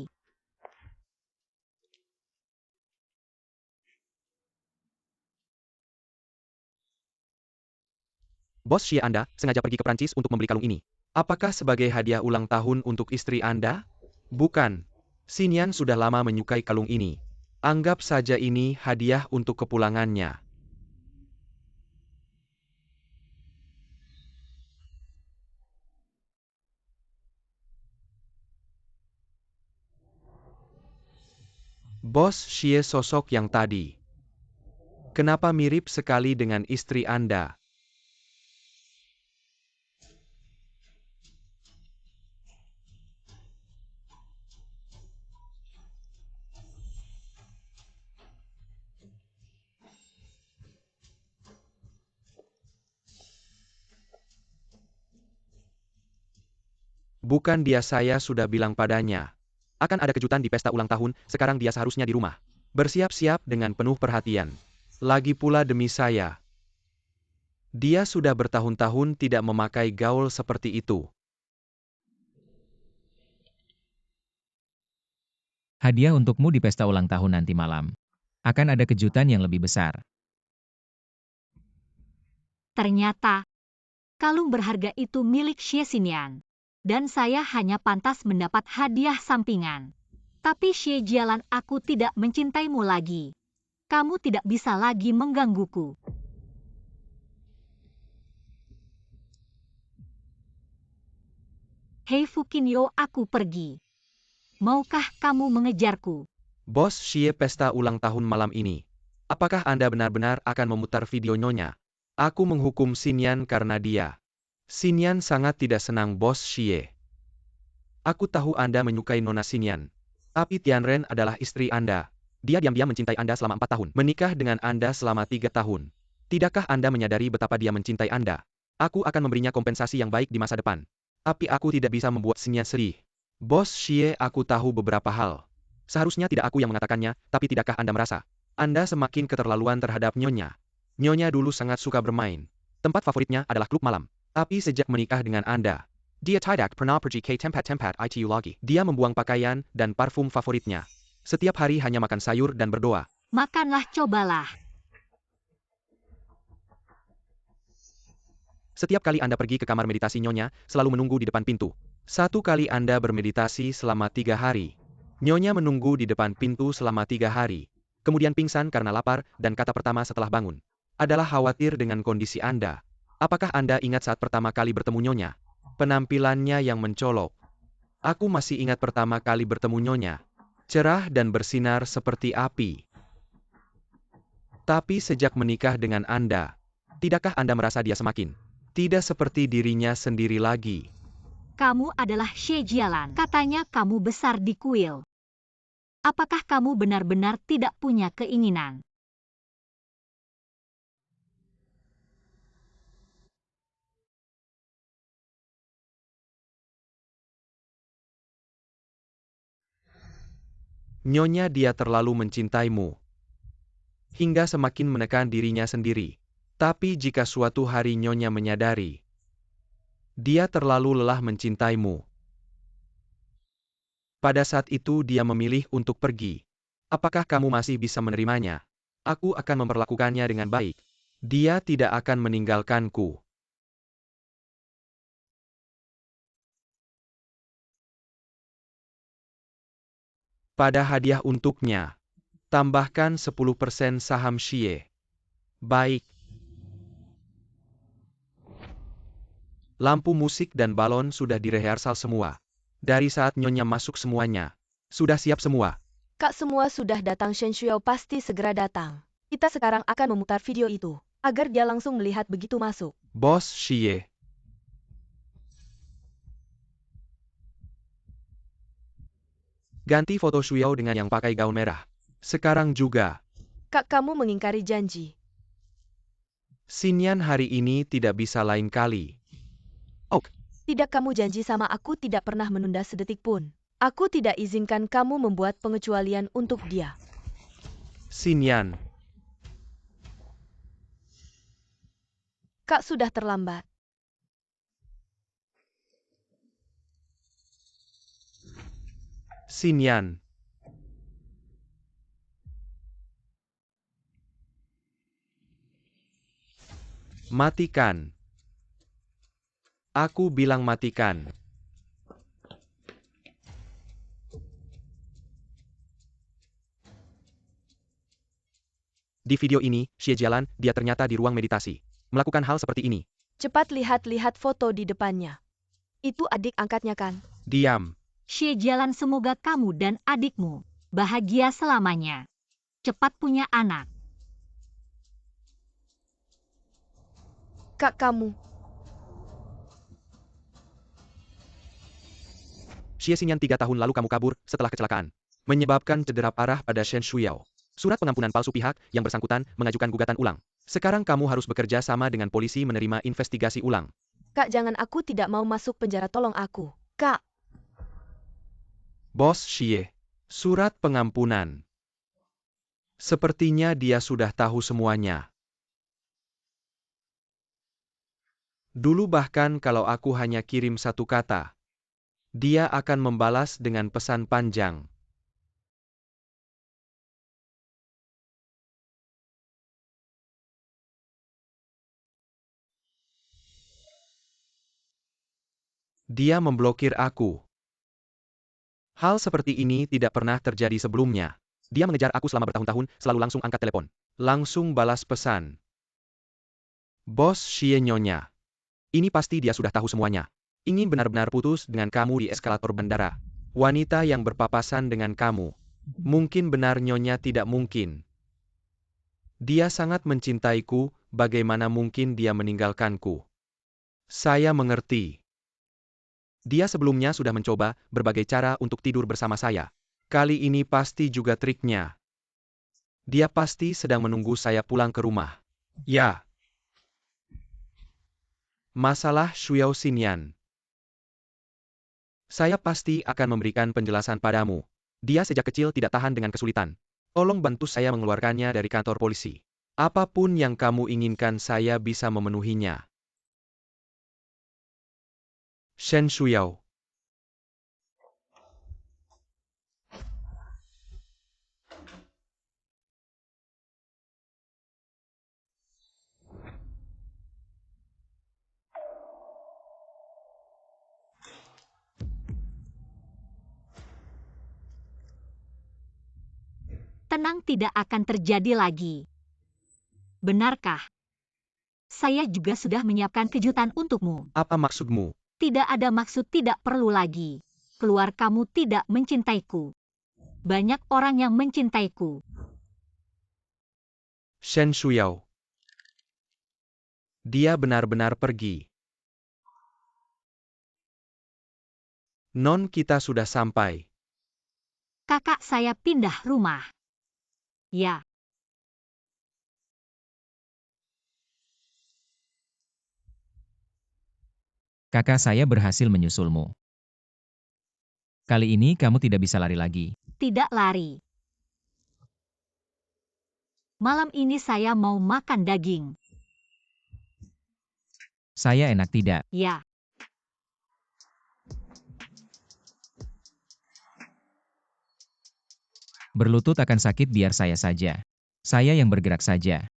Bos Xie, Anda sengaja pergi ke Prancis untuk membeli kalung ini. Apakah sebagai hadiah ulang tahun untuk istri Anda? Bukan. Xinyan sudah lama menyukai kalung ini. Anggap saja ini hadiah untuk kepulangannya. Bos Xie, sosok yang tadi. Kenapa mirip sekali dengan istri Anda? Bukan dia, saya sudah bilang padanya. Akan ada kejutan di pesta ulang tahun, sekarang dia seharusnya di rumah. Bersiap-siap dengan penuh perhatian. Lagi pula demi saya. Dia sudah bertahun-tahun tidak memakai gaul seperti itu. Hadiah untukmu di pesta ulang tahun nanti malam. Akan ada kejutan yang lebih besar. Ternyata, kalung berharga itu milik Xie Xinyan. Dan saya hanya pantas mendapat hadiah sampingan. Tapi Xie Jialan, aku tidak mencintaimu lagi. Kamu tidak bisa lagi menggangguku. Hei Fukinyo, aku pergi. Maukah kamu mengejarku? Bos Xie, pesta ulang tahun malam ini. Apakah Anda benar-benar akan memutar video Nyonya? Aku menghukum Xinyan karena dia. Xinyan sangat tidak senang Bos Xie. Aku tahu Anda menyukai Nona Xinyan. Tapi Tianren adalah istri Anda. Dia diam-diam mencintai Anda selama 4 tahun. Menikah dengan Anda selama 3 tahun. Tidakkah Anda menyadari betapa dia mencintai Anda? Aku akan memberinya kompensasi yang baik di masa depan. Tapi aku tidak bisa membuat Xinyan sedih. Bos Xie, aku tahu beberapa hal. Seharusnya tidak aku yang mengatakannya, tapi tidakkah Anda merasa Anda semakin keterlaluan terhadap Nyonya? Nyonya dulu sangat suka bermain. Tempat favoritnya adalah klub malam. Tapi sejak menikah dengan Anda, dia tidak pernah pergi ke tempat-tempat itu lagi. Dia membuang pakaian dan parfum favoritnya. Setiap hari hanya makan sayur dan berdoa. Makanlah, cobalah. Setiap kali Anda pergi ke kamar meditasi Nyonya, selalu menunggu di depan pintu. Satu kali Anda bermeditasi selama 3 hari. Nyonya menunggu di depan pintu selama 3 hari. Kemudian pingsan karena lapar, dan kata pertama setelah bangun adalah khawatir dengan kondisi Anda. Apakah Anda ingat saat pertama kali bertemu Nyonya? Penampilannya yang mencolok. Aku masih ingat pertama kali bertemu Nyonya. Cerah dan bersinar seperti api. Tapi sejak menikah dengan Anda, tidakkah Anda merasa dia semakin tidak seperti dirinya sendiri lagi? Kamu adalah Xie Jialan. Katanya kamu besar di kuil. Apakah kamu benar-benar tidak punya keinginan? Nyonya, dia terlalu mencintaimu. Hingga semakin menekan dirinya sendiri. Tapi jika suatu hari Nyonya menyadari dia terlalu lelah mencintaimu, pada saat itu dia memilih untuk pergi. Apakah kamu masih bisa menerimanya? Aku akan memperlakukannya dengan baik. Dia tidak akan meninggalkanku. Pada hadiah untuknya, tambahkan 10% saham Xie. Baik. Lampu musik dan balon sudah direhearsal semua. Dari saat Nyonya masuk semuanya sudah siap semua. Kak, semua sudah datang. Shen Shuo pasti segera datang. Kita sekarang akan memutar video itu. agar dia langsung melihat begitu masuk. Bos Xie. Ganti foto Shuyao dengan yang pakai gaun merah. Sekarang juga. Kak, kamu mengingkari janji. Xinyan hari ini tidak bisa lain kali. Tidak, kamu janji sama aku tidak pernah menunda sedetik pun. Aku tidak izinkan kamu membuat pengecualian untuk dia. Xinyan. Kak, sudah terlambat. Xinyan. Matikan. Aku bilang matikan. Di video ini, Xie Jialan, dia ternyata di ruang meditasi. Melakukan hal seperti ini. Cepat lihat-lihat foto di depannya. Itu adik angkatnya kan? Diam. Xie Jialan, semoga kamu dan adikmu bahagia selamanya. Cepat punya anak. Kak, kamu. Xie Xinyan 3 tahun lalu kamu kabur setelah kecelakaan. Menyebabkan cedera parah pada Shen Shuyao. Surat pengampunan palsu pihak yang bersangkutan mengajukan gugatan ulang. Sekarang kamu harus bekerja sama dengan polisi menerima investigasi ulang. Kak, jangan, aku tidak mau masuk penjara, tolong aku. Kak. Bos Xie. Surat pengampunan. Sepertinya dia sudah tahu semuanya. Dulu bahkan kalau aku hanya kirim satu kata, dia akan membalas dengan pesan panjang. Dia memblokir aku. Hal seperti ini tidak pernah terjadi sebelumnya. Dia mengejar aku selama bertahun-tahun, selalu langsung angkat telepon. Langsung balas pesan. Bos Xie Nyonya. Ini pasti dia sudah tahu semuanya. Ingin benar-benar putus dengan kamu di eskalator bandara. Wanita yang berpapasan dengan kamu. Mungkin benar Nyonya, tidak mungkin. Dia sangat mencintaiku, bagaimana mungkin dia meninggalkanku? Saya mengerti. Dia sebelumnya sudah mencoba berbagai cara untuk tidur bersama saya. Kali ini pasti juga triknya. Dia pasti sedang menunggu saya pulang ke rumah. Ya. Masalah Shuyao Xinyan. Saya pasti akan memberikan penjelasan padamu. Dia sejak kecil tidak tahan dengan kesulitan. Tolong bantu saya mengeluarkannya dari kantor polisi. Apapun yang kamu inginkan saya bisa memenuhinya. Shen Shuyao. Tenang, tidak akan terjadi lagi. Benarkah? Saya juga sudah menyiapkan kejutan untukmu. Apa maksudmu? Tidak ada maksud, tidak perlu lagi. Keluar, kamu tidak mencintaiku. Banyak orang yang mencintaiku. Shen Shuyao. Dia benar-benar pergi. Non, kita sudah sampai. Kakak saya pindah rumah. Ya. Kakak saya berhasil menyusulmu. Kali ini kamu tidak bisa lari lagi. Tidak lari. Malam ini saya mau makan daging. Saya enak tidak? Ya. Berlutut akan sakit, biar saya saja. Saya yang bergerak saja.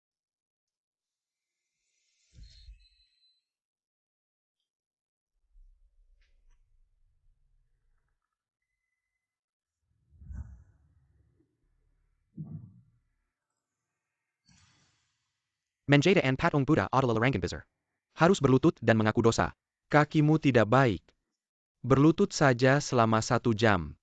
Menjadi and Patong Buddha adalah Rangenbizer. Harus berlutut dan mengaku dosa. Kakimu tidak baik. Berlutut saja selama 1 jam.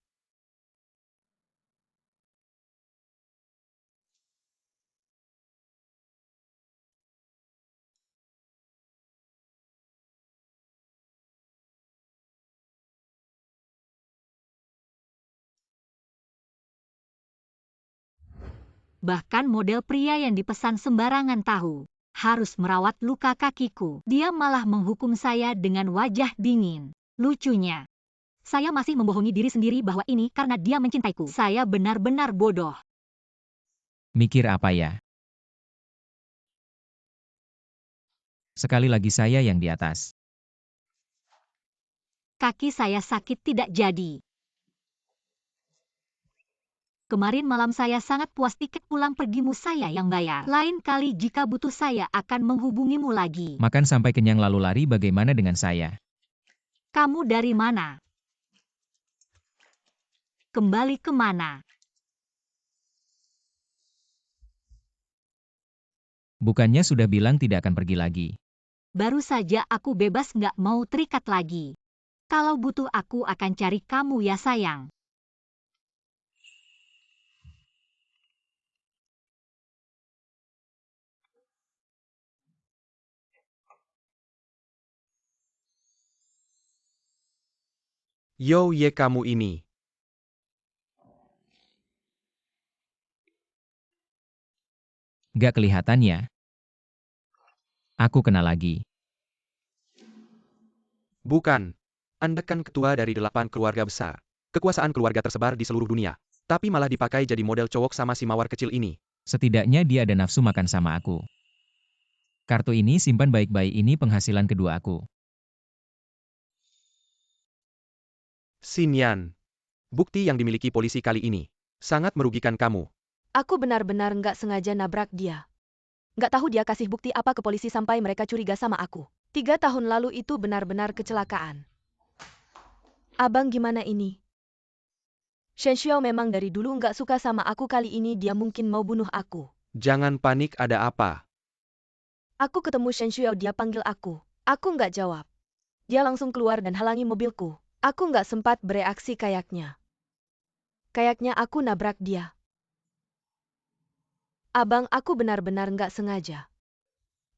Bahkan model pria yang dipesan sembarangan tahu harus merawat luka kakiku. Dia malah menghukum saya dengan wajah dingin. Lucunya, saya masih membohongi diri sendiri bahwa ini karena dia mencintaiku. Saya benar-benar bodoh. Mikir apa ya? Sekali lagi saya yang di atas. Kaki saya sakit tidak jadi. Kemarin malam saya sangat puas, tiket pulang pergimu saya yang bayar. Lain kali jika butuh saya akan menghubungimu lagi. Makan sampai kenyang lalu lari, bagaimana dengan saya? Kamu dari mana? Kembali kemana? Bukannya sudah bilang tidak akan pergi lagi. Baru saja aku bebas, nggak mau terikat lagi. Kalau butuh aku akan cari kamu ya sayang. Yo ye kamu ini. Gak kelihatan ya? Aku kena lagi. Bukan. Anda kan ketua dari 8 keluarga besar. Kekuasaan keluarga tersebar di seluruh dunia. Tapi malah dipakai jadi model cowok sama si mawar kecil ini. Setidaknya dia ada nafsu makan sama aku. Kartu ini simpan baik-baik, ini penghasilan kedua aku. Xinyan. Bukti yang dimiliki polisi kali ini sangat merugikan kamu. Aku benar-benar nggak sengaja nabrak dia. Nggak tahu dia kasih bukti apa ke polisi sampai mereka curiga sama aku. 3 tahun lalu itu benar-benar kecelakaan. Abang gimana ini? Shen Xiao memang dari dulu nggak suka sama aku, kali ini dia mungkin mau bunuh aku. Jangan panik, ada apa? Aku ketemu Shen Xiao, dia panggil aku. Aku nggak jawab. Dia langsung keluar dan halangi mobilku. Aku nggak sempat bereaksi kayaknya. Kayaknya aku nabrak dia. Abang, aku benar-benar nggak sengaja.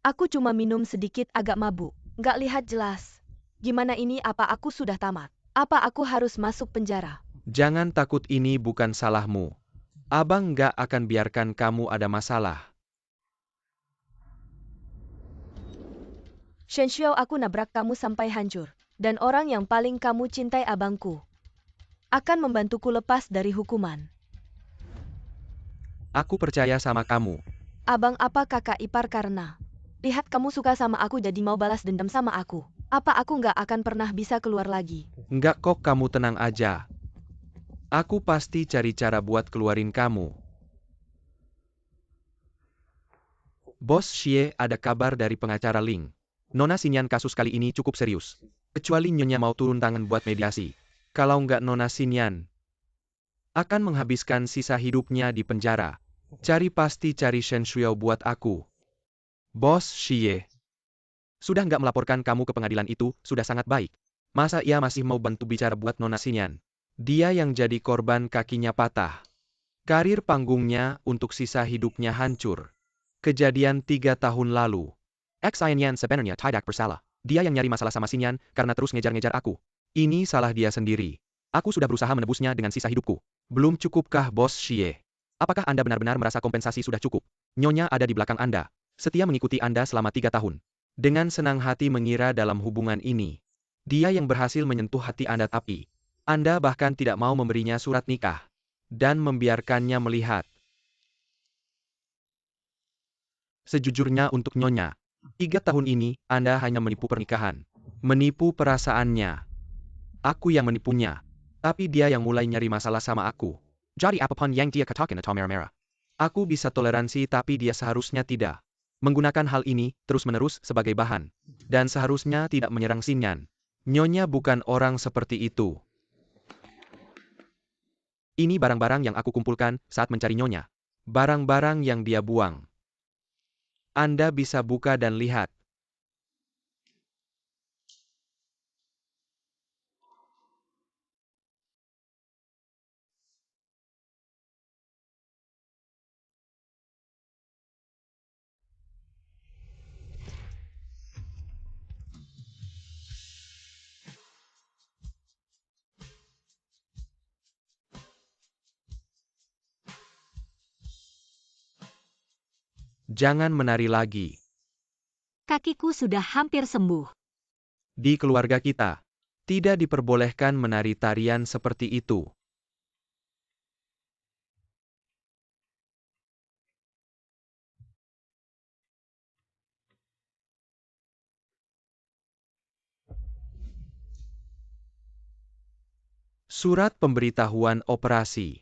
Aku cuma minum sedikit, agak mabuk. Nggak lihat jelas. Gimana ini, apa aku sudah tamat? Apa aku harus masuk penjara? Jangan takut, ini bukan salahmu. Abang nggak akan biarkan kamu ada masalah. Shen Xiao, aku nabrak kamu sampai hancur. Dan orang yang paling kamu cintai, abangku, akan membantuku lepas dari hukuman. Aku percaya sama kamu. Abang, apa kakak ipar karena lihat kamu suka sama aku jadi mau balas dendam sama aku. Apa aku nggak akan pernah bisa keluar lagi? Nggak kok, kamu tenang aja. Aku pasti cari cara buat keluarin kamu. Bos Xie, ada kabar dari pengacara Ling. Nona Xinyan, kasus kali ini cukup serius. Kecuali Nyonya mau turun tangan buat mediasi. Kalau nggak, Nona Xinyan akan menghabiskan sisa hidupnya di penjara. Pasti cari Shen Xiao buat aku. Bos Xie sudah nggak melaporkan kamu ke pengadilan, itu sudah sangat baik. Masa ia masih mau bantu bicara buat Nona Xinyan? Dia yang jadi korban kakinya patah. Karir panggungnya untuk sisa hidupnya hancur. Kejadian 3 tahun lalu. Xinyan sebenarnya tidak bersalah. Dia yang nyari masalah sama Xinyan karena terus ngejar-ngejar aku. Ini salah dia sendiri. Aku sudah berusaha menebusnya dengan sisa hidupku. Belum cukupkah, Bos Xie? Apakah Anda benar-benar merasa kompensasi sudah cukup? Nyonya ada di belakang Anda. Setia mengikuti Anda selama 3 tahun. Dengan senang hati mengira dalam hubungan ini. Dia yang berhasil menyentuh hati Anda, tapi Anda bahkan tidak mau memberinya surat nikah. Dan membiarkannya melihat. Sejujurnya untuk Nyonya, 3 tahun ini, Anda hanya menipu pernikahan. Menipu perasaannya. Aku yang menipunya. Tapi dia yang mulai nyari masalah sama aku. Jadi apapun yang dia katakan atau merah-merah. Aku bisa toleransi, tapi dia seharusnya tidak. Menggunakan hal ini, terus-menerus sebagai bahan. Dan seharusnya tidak menyerang Xinyan. Nyonya bukan orang seperti itu. Ini barang-barang yang aku kumpulkan saat mencari Nyonya. Barang-barang yang dia buang. Anda bisa buka dan lihat. Jangan menari lagi. Kakiku sudah hampir sembuh. Di keluarga kita, tidak diperbolehkan menari tarian seperti itu. Surat pemberitahuan operasi.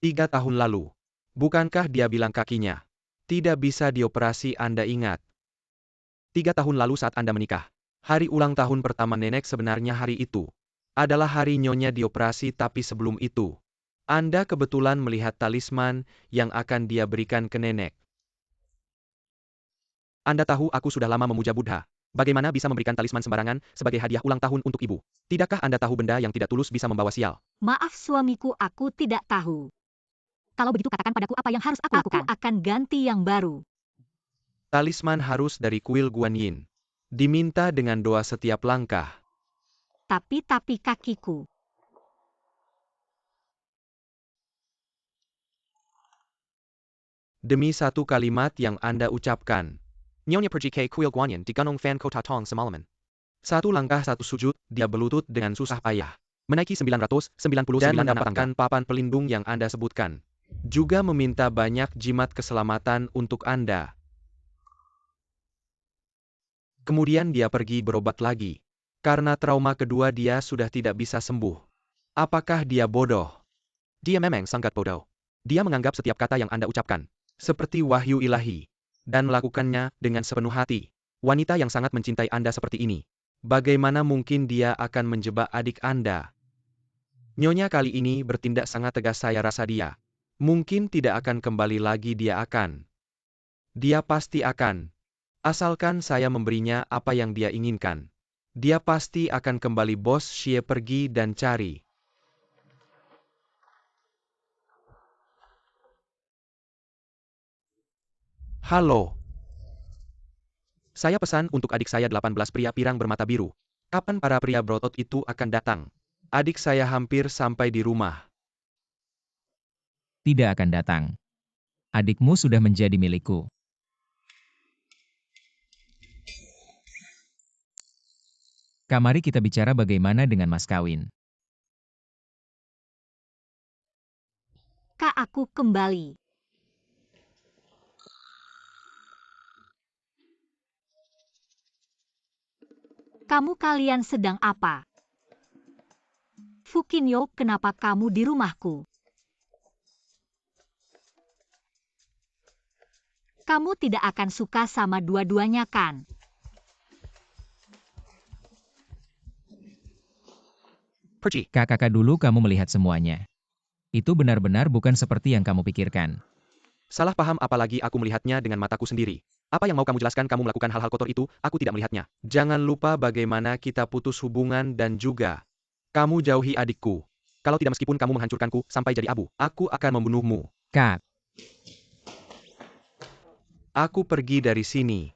3 tahun lalu. Bukankah dia bilang kakinya tidak bisa dioperasi? Anda ingat? 3 tahun lalu saat Anda menikah. Hari ulang tahun pertama nenek, sebenarnya hari itu adalah hari nyonya dioperasi, tapi sebelum itu, Anda kebetulan melihat talisman yang akan dia berikan ke nenek. Anda tahu aku sudah lama memuja Buddha. Bagaimana bisa memberikan talisman sembarangan sebagai hadiah ulang tahun untuk ibu? Tidakkah Anda tahu benda yang tidak tulus bisa membawa sial? Maaf suamiku, aku tidak tahu. Kalau begitu katakan padaku apa yang harus aku lakukan. Aku akan ganti yang baru. Talisman harus dari kuil Guanyin. Diminta dengan doa setiap langkah. Tapi kakiku. Demi satu kalimat yang Anda ucapkan. Nyonya pergi ke kuil Guanyin di Gunung Fan Kota Tong semalaman. Satu langkah satu sujud, dia berlutut dengan susah payah. Menaiki 999 dan mendapatkan papan pelindung yang Anda sebutkan. Juga meminta banyak jimat keselamatan untuk Anda. Kemudian dia pergi berobat lagi. Karena trauma kedua dia sudah tidak bisa sembuh. Apakah dia bodoh? Dia memang sangat bodoh. Dia menganggap setiap kata yang Anda ucapkan seperti wahyu ilahi. Dan melakukannya dengan sepenuh hati. Wanita yang sangat mencintai Anda seperti ini. Bagaimana mungkin dia akan menjebak adik Anda? Nyonya kali ini bertindak sangat tegas, saya rasa dia mungkin tidak akan kembali lagi. Dia pasti akan. Asalkan saya memberinya apa yang dia inginkan. Dia pasti akan kembali. Bos Xie pergi dan cari. Halo. Saya pesan untuk adik saya 18 pria pirang bermata biru. Kapan para pria berotot itu akan datang? Adik saya hampir sampai di rumah. Tidak akan datang. Adikmu sudah menjadi milikku. Mari kita bicara bagaimana dengan mas kawin. Kak, aku kembali. Kamu kalian sedang apa? Fukinyo, kenapa kamu di rumahku? Kamu tidak akan suka sama dua-duanya kan? Pergi. Kakak dulu kamu melihat semuanya. Itu benar-benar bukan seperti yang kamu pikirkan. Salah paham, apalagi aku melihatnya dengan mataku sendiri. Apa yang mau kamu jelaskan? Kamu melakukan hal-hal kotor itu, aku tidak melihatnya. Jangan lupa bagaimana kita putus hubungan dan juga kamu jauhi adikku. Kalau tidak, meskipun kamu menghancurkanku sampai jadi abu, aku akan membunuhmu. Kak, Aku pergi dari sini.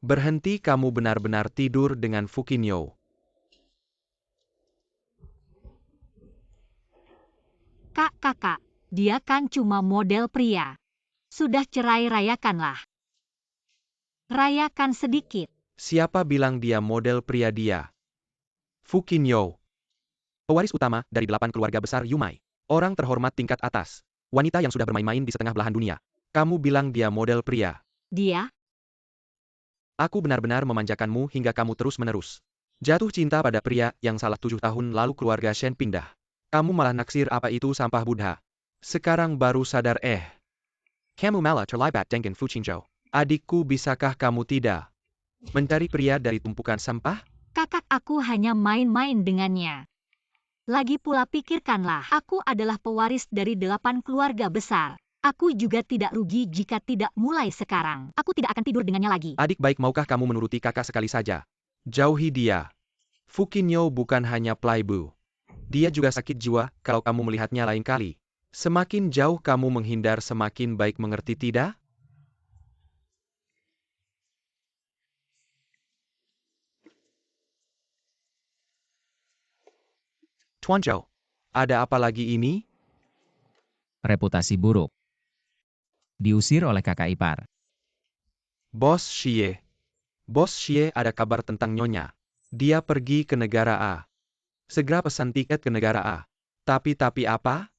Berhenti, kamu benar-benar tidur dengan Fukinyo. Kakak, dia kan cuma model pria. Sudah cerai, rayakanlah. Rayakan sedikit. Siapa bilang dia model pria? Dia Fukinyo, pewaris utama dari 8 keluarga besar Yumai. Orang terhormat tingkat atas. Wanita yang sudah bermain-main di setengah belahan dunia. Kamu bilang dia model pria. Dia? Aku benar-benar memanjakanmu hingga kamu terus-menerus jatuh cinta pada pria yang salah. 7 tahun lalu keluarga Shen pindah. Kamu malah naksir. Apa itu sampah Buddha? Sekarang baru sadar. Kamu malah terlibat dengan Fukinyo. Adikku, bisakah kamu tidak mencari pria dari tumpukan sampah? Kakak, aku hanya main-main dengannya. Lagi pula pikirkanlah, aku adalah pewaris dari 8 keluarga besar. Aku juga tidak rugi jika tidak mulai sekarang. Aku tidak akan tidur dengannya lagi. Adik baik, maukah kamu menuruti kakak sekali saja? Jauhi dia. Fukinyo bukan hanya playboy. Dia juga sakit jiwa. Kalau kamu melihatnya lain kali. Semakin jauh kamu menghindar, semakin baik, mengerti tidak? Tuan Zhou, ada apa lagi ini? reputasi buruk. Diusir oleh kakak ipar. Bos Xie. Bos Xie, ada kabar tentang Nyonya. Dia pergi ke negara A. Segera pesan tiket ke negara A. Tapi apa?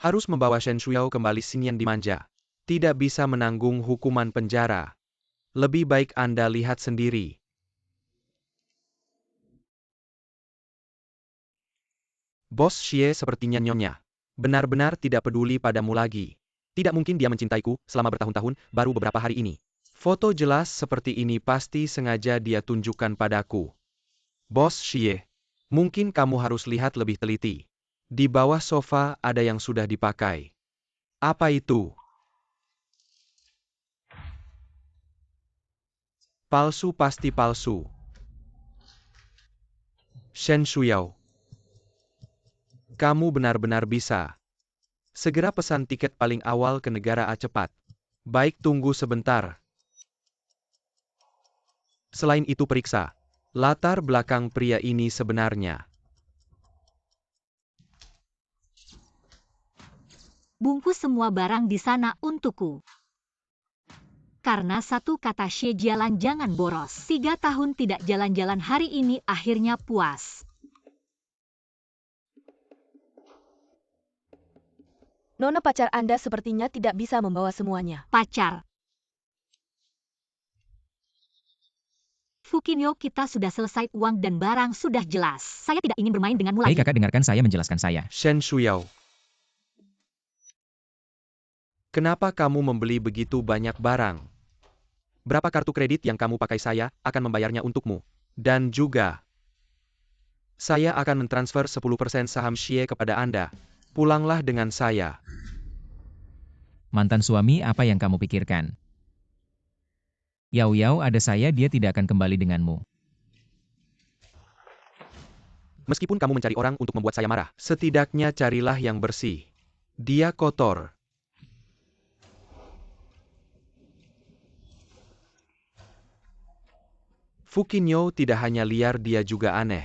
Harus membawa Shen Shuiao kembali. Xinyan dimanja. Tidak bisa menanggung hukuman penjara. Lebih baik Anda lihat sendiri. Bos Xie, sepertinya Nyonya benar-benar tidak peduli padamu lagi. Tidak mungkin dia mencintaiku selama bertahun-tahun, baru beberapa hari ini. Foto jelas seperti ini pasti sengaja dia tunjukkan padaku. Bos Xie, mungkin kamu harus lihat lebih teliti. Di bawah sofa ada yang sudah dipakai. Apa itu? Palsu, pasti palsu. Shen Shuiao, kamu benar-benar bisa. Segera pesan tiket paling awal ke negara A cepat. Baik, tunggu sebentar. Selain itu periksa latar belakang pria ini sebenarnya. Bungkus semua barang di sana untukku. Karena satu kata Xie Jialan, jangan boros. 3 tahun tidak jalan-jalan, hari ini akhirnya puas. Nona, pacar Anda sepertinya tidak bisa membawa semuanya. Pacar. Fukinyo, kita sudah selesai, uang dan barang sudah jelas. Saya tidak ingin bermain denganmu Hei lagi. kakak, dengarkan saya menjelaskan saya. Shen Shuiao, kenapa kamu membeli begitu banyak barang? Berapa kartu kredit yang kamu pakai? Saya akan membayarnya untukmu. Dan juga, saya akan mentransfer 10% saham Xie kepada Anda. Pulanglah dengan saya. Mantan suami, apa yang kamu pikirkan? Yao Yao, ada saya, dia tidak akan kembali denganmu. Meskipun kamu mencari orang untuk membuat saya marah, setidaknya carilah yang bersih. Dia kotor. Fukinyo tidak hanya liar, dia juga aneh.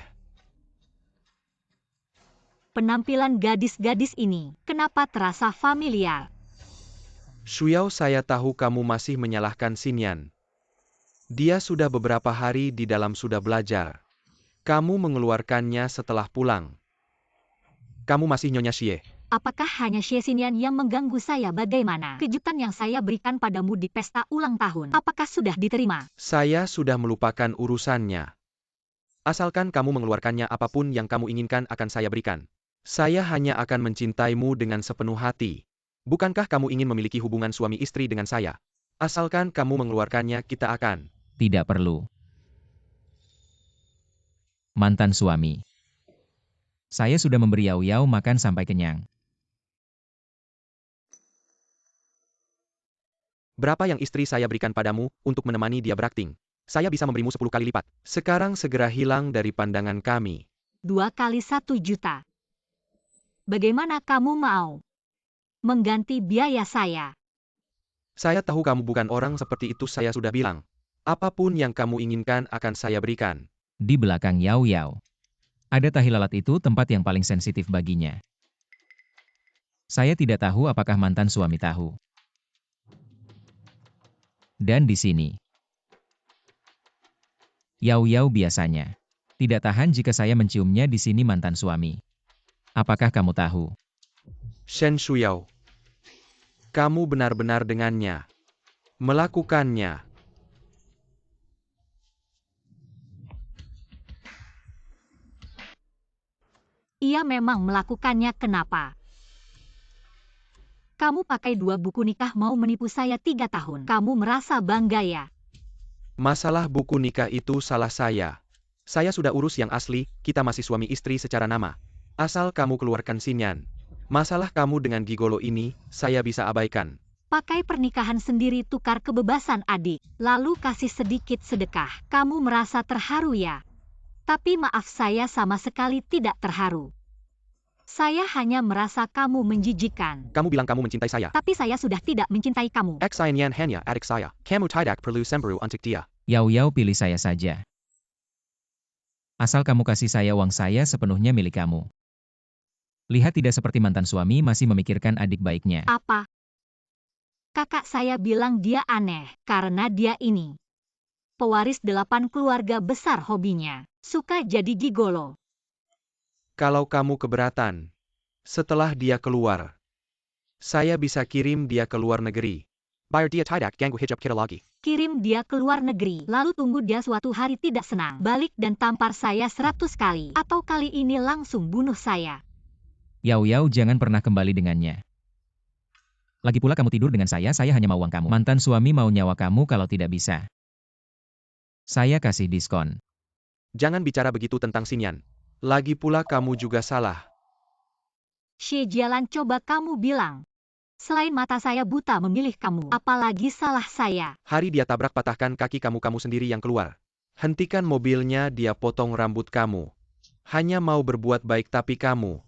Penampilan gadis-gadis ini, kenapa terasa familiar? Shuiao, saya tahu kamu masih menyalahkan Xinyan. Dia sudah beberapa hari di dalam, sudah belajar. Kamu mengeluarkannya setelah pulang. Kamu masih Nyonya Xie. Apakah hanya Xie Xinyan yang mengganggu saya? Bagaimana kejutan yang saya berikan padamu di pesta ulang tahun? Apakah sudah diterima? Saya sudah melupakan urusannya. Asalkan kamu mengeluarkannya, apapun yang kamu inginkan akan saya berikan. Saya hanya akan mencintaimu dengan sepenuh hati. Bukankah kamu ingin memiliki hubungan suami istri dengan saya? Asalkan kamu mengeluarkannya, kita akan. Tidak perlu. Mantan suami. Saya sudah memberi Yao Yao makan sampai kenyang. Berapa yang istri saya berikan padamu untuk menemani dia berakting? Saya bisa memberimu 10 kali lipat. Sekarang segera hilang dari pandangan kami. 2 kali 1 juta. Bagaimana kamu mau mengganti biaya saya? Saya tahu kamu bukan orang seperti itu, saya sudah bilang. Apapun yang kamu inginkan akan saya berikan. Di belakang Yao Yao. Ada tahi lalat, itu tempat yang paling sensitif baginya. Saya tidak tahu apakah mantan suami tahu. Dan di sini, Yao Yao biasanya tidak tahan jika saya menciumnya di sini. Mantan suami. Apakah kamu tahu? Shen Shuiao, kamu benar-benar dengannya. Melakukannya. Ia memang melakukannya, kenapa? Kamu pakai 2 buku nikah mau menipu saya 3 tahun. Kamu merasa bangga ya? Masalah buku nikah itu salah saya. Saya sudah urus yang asli, kita masih suami istri secara nama. Asal kamu keluarkan Xinyan. Masalah kamu dengan gigolo ini, saya bisa abaikan. Pakai pernikahan sendiri tukar kebebasan adik, lalu kasih sedikit sedekah. Kamu merasa terharu ya? Tapi maaf, saya sama sekali tidak terharu. Saya hanya merasa kamu menjijikan. Kamu bilang kamu mencintai saya. Tapi saya sudah tidak mencintai kamu. Xinyan hanya adik saya. Kamu tidak perlu cemburu untuk dia. Yao Yao, pilih saya saja. Asal kamu kasih saya uang, saya sepenuhnya milik kamu. Lihat, tidak seperti mantan suami masih memikirkan adik baiknya. Apa? Kakak saya bilang dia aneh, karena dia ini pewaris 8 keluarga besar hobinya. Suka jadi gigolo. Kalau kamu keberatan, setelah dia keluar, saya bisa kirim dia ke luar negeri. Bayar dia tidak ganggu hijab kita lagi. Kirim dia ke luar negeri, lalu tunggu dia suatu hari tidak senang. Balik dan tampar saya 100 kali. Atau kali ini langsung bunuh saya. Yao Yao jangan pernah kembali dengannya. Lagi pula kamu tidur dengan saya hanya mau uang kamu. Mantan suami mau nyawa kamu kalau tidak bisa. Saya kasih diskon. Jangan bicara begitu tentang Xinyan. Lagi pula kamu juga salah. Xie Jialan, coba kamu bilang. Selain mata saya buta memilih kamu, apalagi salah saya. Hari dia tabrak patahkan kaki kamu sendiri yang keluar. Hentikan mobilnya, dia potong rambut kamu. Hanya mau berbuat baik tapi kamu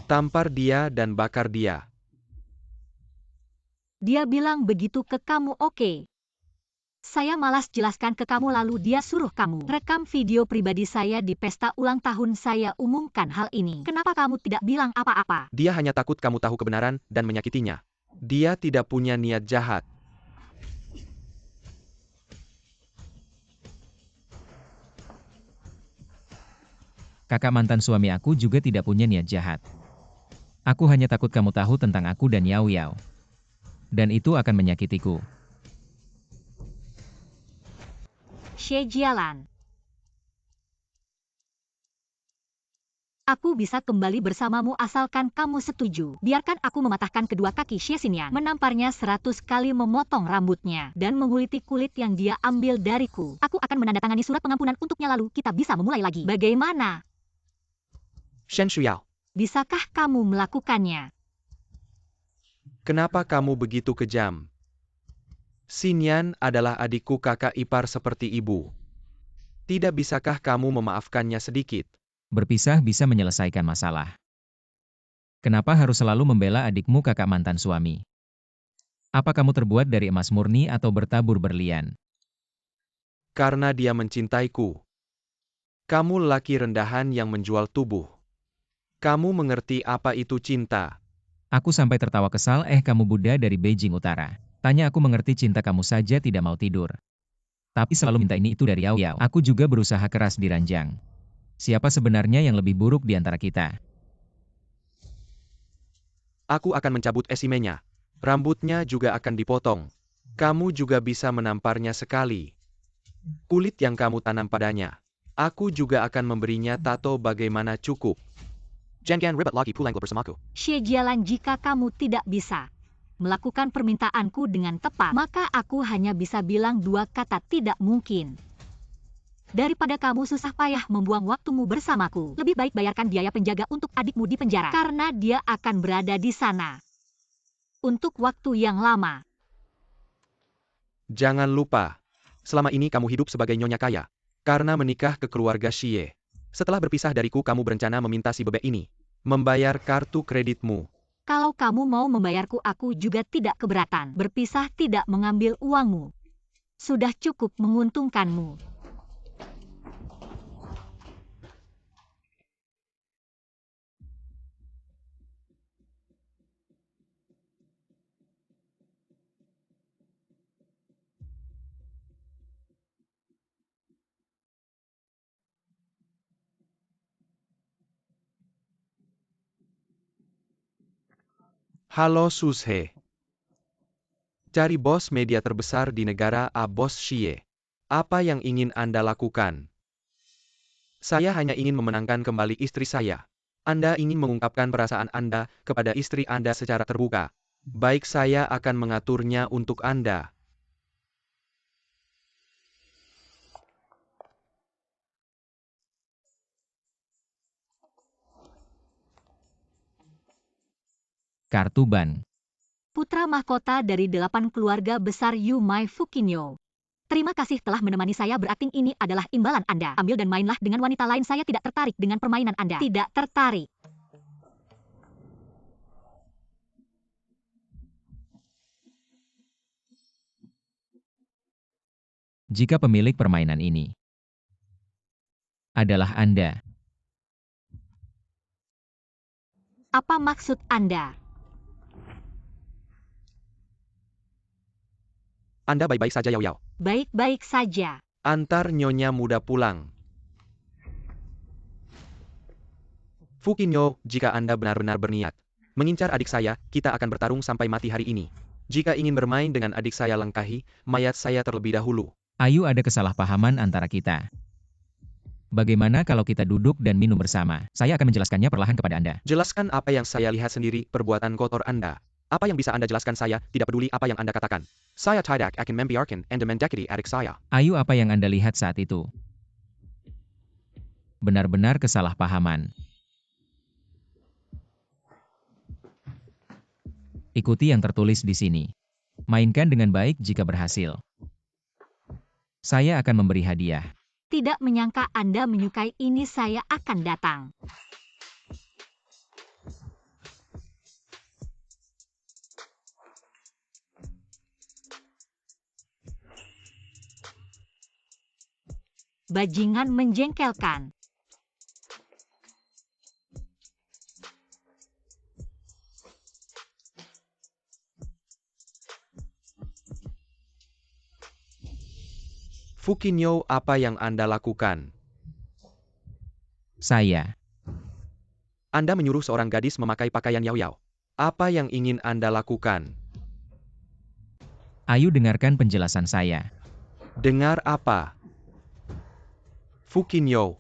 tampar dia dan bakar dia. Dia bilang begitu ke kamu, oke. Saya malas jelaskan ke kamu lalu dia suruh kamu rekam video pribadi saya di pesta ulang tahun saya umumkan hal ini. Kenapa kamu tidak bilang apa-apa? Dia hanya takut kamu tahu kebenaran dan menyakitinya. Dia tidak punya niat jahat. Kakak mantan suami aku juga tidak punya niat jahat. Aku hanya takut kamu tahu tentang aku dan Yao Yao. Dan itu akan menyakitiku. Xie Jialan. Aku bisa kembali bersamamu asalkan kamu setuju. Biarkan aku mematahkan kedua kaki Xie Xinyan, menamparnya 100 kali, memotong rambutnya, dan menguliti kulit yang dia ambil dariku. Aku akan menandatangani surat pengampunan untuknya lalu kita bisa memulai lagi. Bagaimana? Shen Shuyao, Bisakah kamu melakukannya? kenapa kamu begitu kejam? Xinyan adalah adikku, kakak ipar seperti ibu. Tidak bisakah kamu memaafkannya sedikit? Berpisah bisa menyelesaikan masalah. Kenapa harus selalu membela adikmu kakak mantan suami? Apa kamu terbuat dari emas murni atau bertabur berlian? Karena dia mencintaiku. Kamu lelaki rendahan yang menjual tubuh. Kamu mengerti apa itu cinta? Aku sampai tertawa kesal, kamu Buddha dari Beijing Utara. Tanya aku mengerti cinta kamu saja tidak mau tidur. Tapi selalu minta ini itu dari Yao Yao. Aku juga berusaha keras di ranjang. Siapa sebenarnya yang lebih buruk di antara kita? Aku akan mencabut esimenya. Rambutnya juga akan dipotong. Kamu juga bisa menamparnya sekali. Kulit yang kamu tanam padanya. Aku juga akan memberinya tato bagaimana cukup. Jangan ribet lagi pulang bersamaku. Xie Jialan, jika kamu tidak bisa melakukan permintaanku dengan tepat, maka aku hanya bisa bilang 2 kata, tidak mungkin. Daripada kamu susah payah membuang waktumu bersamaku, lebih baik bayarkan biaya penjaga untuk adikmu di penjara, karena dia akan berada di sana untuk waktu yang lama. Jangan lupa, selama ini kamu hidup sebagai nyonya kaya. Karena menikah ke keluarga Xie. Setelah berpisah dariku, kamu berencana meminta si bebek ini membayar kartu kreditmu. Kalau kamu mau membayarku, aku juga tidak keberatan. Berpisah tidak mengambil uangmu. Sudah cukup menguntungkanmu. Halo Sushe. Cari bos media terbesar di negara A, Bos Xie. Apa yang ingin Anda lakukan? Saya hanya ingin memenangkan kembali istri saya. Anda ingin mengungkapkan perasaan Anda kepada istri Anda secara terbuka. Baik, saya akan mengaturnya untuk Anda. Kartu ban. Putra mahkota dari 8 keluarga besar Yu Mai Fukinyo. Terima kasih telah menemani saya berakting, ini adalah imbalan Anda. Ambil dan mainlah dengan wanita lain, saya tidak tertarik dengan permainan Anda. Tidak tertarik. Jika pemilik permainan ini adalah Anda, Apa maksud Anda? Anda baik-baik saja, Yao Yao. Baik-baik saja. Antar nyonya muda pulang. Fukinyo, jika Anda benar-benar berniat mengincar adik saya, kita akan bertarung sampai mati hari ini. Jika ingin bermain dengan adik saya, langkahi mayat saya terlebih dahulu. Ayu, ada kesalahpahaman antara kita. Bagaimana kalau kita duduk dan minum bersama? Saya akan menjelaskannya perlahan kepada Anda. Jelaskan apa yang saya lihat sendiri, perbuatan kotor Anda. Apa yang bisa Anda jelaskan saya, tidak peduli apa yang Anda katakan. Saya tidak akan membiarkan Anda mendekati adik saya. Ayu, apa yang Anda lihat saat itu? Benar-benar kesalahpahaman. Ikuti yang tertulis di sini. Mainkan dengan baik jika berhasil. Saya akan memberi hadiah. Tidak menyangka Anda menyukai ini, saya akan datang. Bajingan menjengkelkan. Fukinyo, apa yang Anda lakukan? Saya. Anda menyuruh seorang gadis memakai pakaian Yao Yao. Apa yang ingin Anda lakukan? Ayu, dengarkan penjelasan saya. Dengar apa? Fukinyo.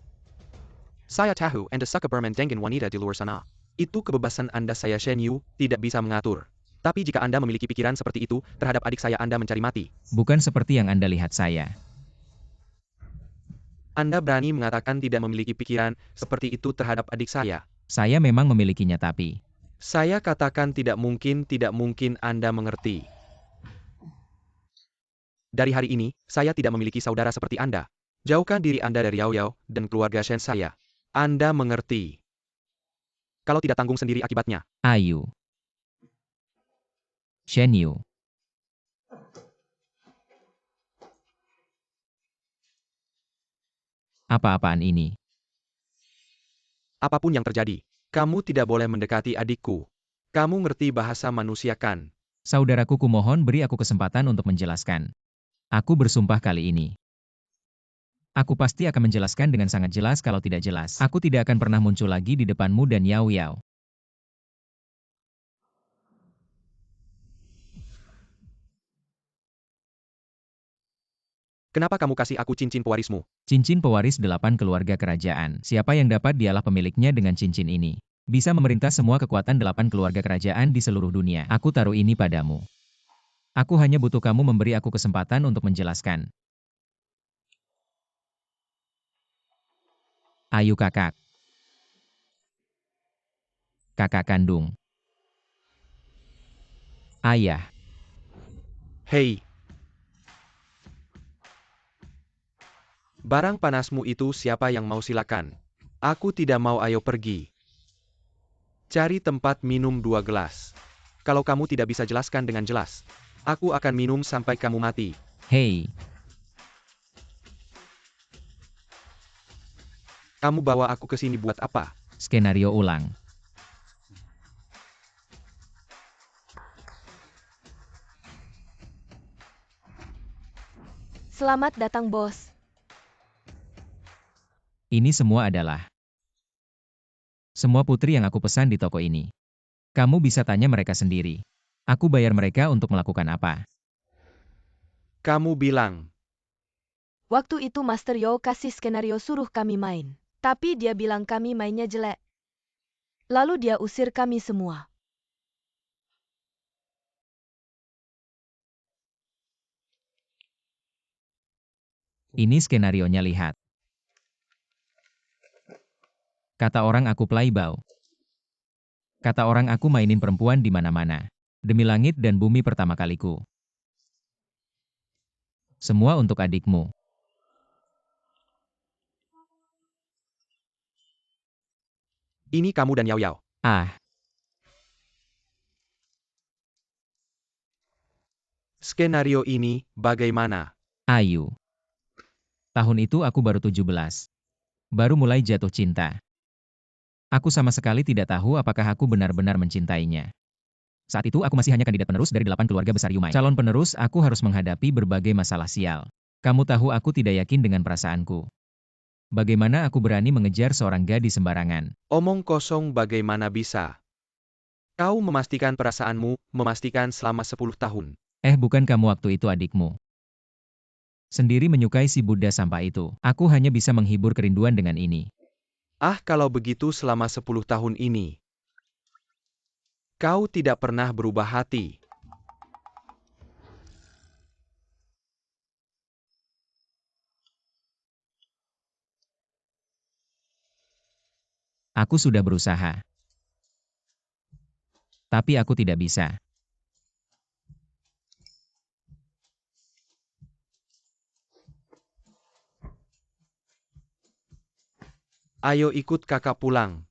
Saya tahu Anda suka bermain dengan wanita di luar sana. Itu kebebasan Anda, saya Shen Yu, tidak bisa mengatur. Tapi jika Anda memiliki pikiran seperti itu terhadap adik saya, Anda mencari mati. Bukan seperti yang Anda lihat saya. Anda berani mengatakan tidak memiliki pikiran seperti itu terhadap adik saya. Saya memang memilikinya, tapi Saya katakan tidak mungkin Anda mengerti. Dari hari ini, saya tidak memiliki saudara seperti Anda. Jauhkan diri Anda dari Yao Yao dan keluarga Shen saya. Anda mengerti. Kalau tidak, tanggung sendiri akibatnya. Ayu. Shen Yu. Apa-apaan ini? Apapun yang terjadi, kamu tidak boleh mendekati adikku. Kamu ngerti bahasa manusia kan? Saudaraku, kumohon beri aku kesempatan untuk menjelaskan. Aku bersumpah kali ini. Aku pasti akan menjelaskan dengan sangat jelas. Kalau tidak jelas, aku tidak akan pernah muncul lagi di depanmu dan Yao Yao. Kenapa kamu kasih aku cincin pewarismu? Cincin pewaris 8 keluarga kerajaan. Siapa yang dapat, dialah pemiliknya dengan cincin ini. Bisa memerintah semua kekuatan 8 keluarga kerajaan di seluruh dunia. Aku taruh ini padamu. Aku hanya butuh kamu memberi aku kesempatan untuk menjelaskan. Ayu, kakak. Kakak kandung. Ayah. Hei. Barang panasmu itu siapa yang mau, silakan. Aku tidak mau, ayo pergi. Cari tempat minum 2 gelas. Kalau kamu tidak bisa jelaskan dengan jelas, aku akan minum sampai kamu mati. Hei. Kamu bawa aku ke sini buat apa? Skenario ulang. Selamat datang, bos. Ini semua adalah semua putri yang aku pesan di toko ini. Kamu bisa tanya mereka sendiri. Aku bayar mereka untuk melakukan apa? Kamu bilang. Waktu itu Master Yao kasih skenario suruh kami main. Tapi dia bilang kami mainnya jelek. Lalu dia usir kami semua. Ini skenarionya, lihat. Kata orang aku playboy. Kata orang aku mainin perempuan di mana-mana. Demi langit dan bumi pertama kaliku. Semua untuk adikmu. Ini kamu dan Yao Yao. Ah, Skenario ini bagaimana? Ayu. Tahun itu aku baru 17. Baru mulai jatuh cinta. Aku sama sekali tidak tahu apakah aku benar-benar mencintainya. Saat itu aku masih hanya kandidat penerus dari 8 keluarga besar Yumai. Calon penerus, aku harus menghadapi berbagai masalah sial. Kamu tahu aku tidak yakin dengan perasaanku. Bagaimana aku berani mengejar seorang gadis sembarangan? Omong kosong bagaimana bisa? Kau memastikan perasaanmu, memastikan selama 10 tahun. Bukan kamu waktu itu adikmu. Sendiri menyukai si Buddha sampah itu. Aku hanya bisa menghibur kerinduan dengan ini. Kalau begitu selama 10 tahun ini, kau tidak pernah berubah hati. Aku sudah berusaha. Tapi aku tidak bisa. Ayo ikut kakak pulang.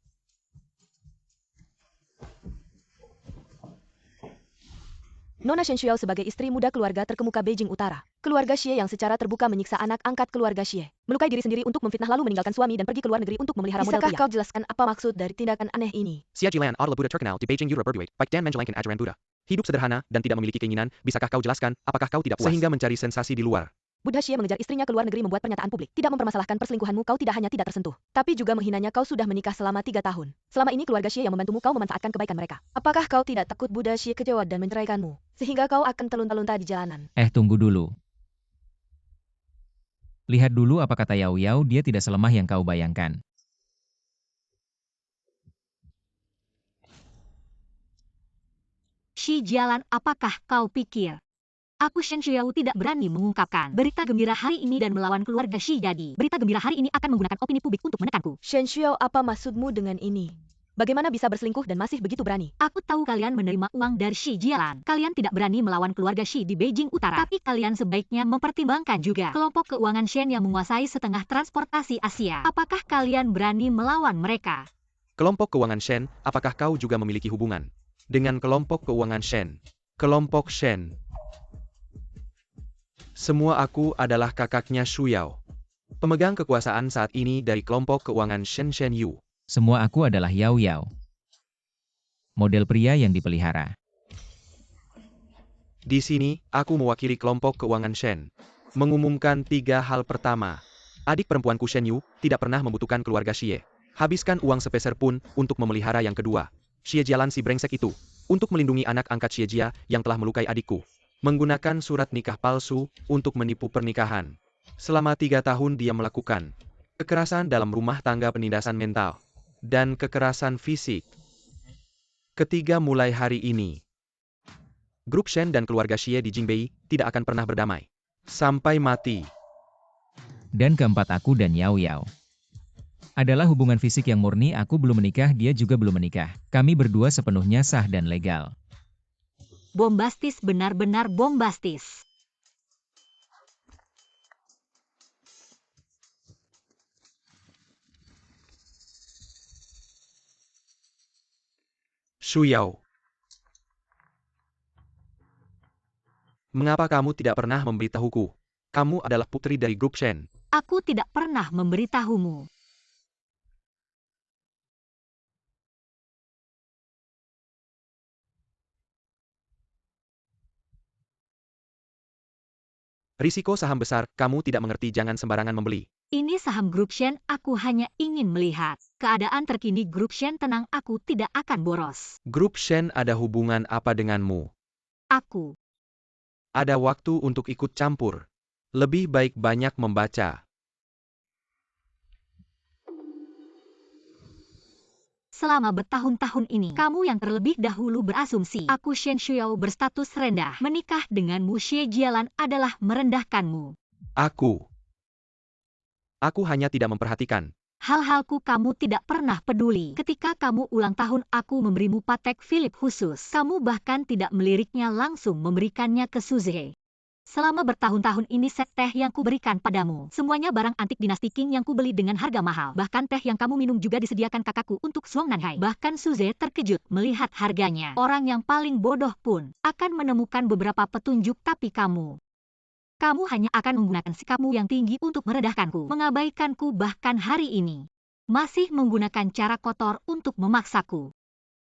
Nona Shen Shuao sebagai istri muda keluarga terkemuka Beijing Utara. Keluarga Xie yang secara terbuka menyiksa anak angkat keluarga Xie. Melukai diri sendiri untuk memfitnah lalu meninggalkan suami dan pergi ke luar negeri untuk memelihara model pria. Bisakah kau jelaskan apa maksud dari tindakan aneh ini? Xia Jilan adalah Buddha terkenal di Beijing Yura Berduit, baik Dan menjalankan ajaran Buddha. Hidup sederhana dan tidak memiliki keinginan, bisakah kau jelaskan, apakah kau tidak puas? Sehingga mencari sensasi di luar. Buddha Xie mengejar istrinya ke luar negeri membuat pernyataan publik. Tidak mempermasalahkan perselingkuhanmu, kau tidak hanya tidak tersentuh, tapi juga menghinanya. Kau sudah menikah selama 3 tahun. Selama ini keluarga Xie yang membantumu, kau memanfaatkan kebaikan mereka. Apakah kau tidak takut Buddha Xie kecewa dan menceraikanmu? Sehingga kau akan terlunta-lunta di jalanan. Tunggu dulu. Lihat dulu apa kata Yao Yao, dia tidak selemah yang kau bayangkan. Xi Jialan, apakah kau pikir aku Shen Shuao tidak berani mengungkapkan berita gembira hari ini dan melawan keluarga Xi? Jadi, berita gembira hari ini akan menggunakan opini publik untuk menekanku. Shen Shuao, apa maksudmu dengan ini? Bagaimana bisa berselingkuh dan masih begitu berani? Aku tahu kalian menerima uang dari Xi Jialan. Kalian tidak berani melawan keluarga Xi di Beijing Utara. Tapi kalian sebaiknya mempertimbangkan juga kelompok keuangan Shen yang menguasai setengah transportasi Asia. Apakah kalian berani melawan mereka? Kelompok keuangan Shen, apakah kau juga memiliki hubungan dengan kelompok keuangan Shen? Kelompok Shen. Semua aku adalah kakaknya Shuyao, pemegang kekuasaan saat ini dari kelompok keuangan Shen Shen Yu. Semua aku adalah Yao Yao, model pria yang dipelihara. Di sini, aku mewakili kelompok keuangan Shen. Mengumumkan 3 hal. Pertama, adik perempuanku Shen Yu tidak pernah membutuhkan keluarga Xie. Habiskan uang sepeser pun untuk memelihara. Yang kedua, Xie Jialan si brengsek itu, untuk melindungi anak angkat Xie Jia yang telah melukai adikku, menggunakan surat nikah palsu untuk menipu pernikahan. Selama 3 tahun dia melakukan kekerasan dalam rumah tangga, penindasan mental, dan kekerasan fisik. Ketiga, mulai hari ini, grup Shen dan keluarga Xie di Jingbei tidak akan pernah berdamai sampai mati. Dan keempat, aku dan Yao Yao adalah hubungan fisik yang murni. Aku belum menikah, dia juga belum menikah. Kami berdua sepenuhnya sah dan legal. Bombastis, benar-benar bombastis. Shuyao, mengapa kamu tidak pernah memberitahuku? Kamu adalah putri dari grup Shen. Aku tidak pernah memberitahumu. Risiko saham besar, kamu tidak mengerti, jangan sembarangan membeli. Ini saham grup Shen, aku hanya ingin melihat keadaan terkini grup Shen tenang, aku tidak akan boros. Grup Shen ada hubungan apa denganmu? Aku Ada waktu untuk ikut campur. Lebih baik banyak membaca. Selama bertahun-tahun ini, kamu yang terlebih dahulu berasumsi aku Shen Shuao berstatus rendah. Menikah denganmu Xie Jialan adalah merendahkanmu. Aku hanya tidak memperhatikan. Hal-halku kamu tidak pernah peduli. Ketika kamu ulang tahun, aku memberimu Patek Philippe khusus. Kamu bahkan tidak meliriknya, langsung memberikannya ke Suze. Selama bertahun-tahun ini set teh yang kuberikan padamu, semuanya barang antik dinasti Qing yang kubeli dengan harga mahal. Bahkan teh yang kamu minum juga disediakan kakakku untuk Suang Nanhai. Bahkan Suze terkejut melihat harganya. Orang yang paling bodoh pun akan menemukan beberapa petunjuk, tapi kamu hanya akan menggunakan sikapmu yang tinggi untuk merendahkanku, mengabaikanku, bahkan hari ini masih menggunakan cara kotor untuk memaksaku.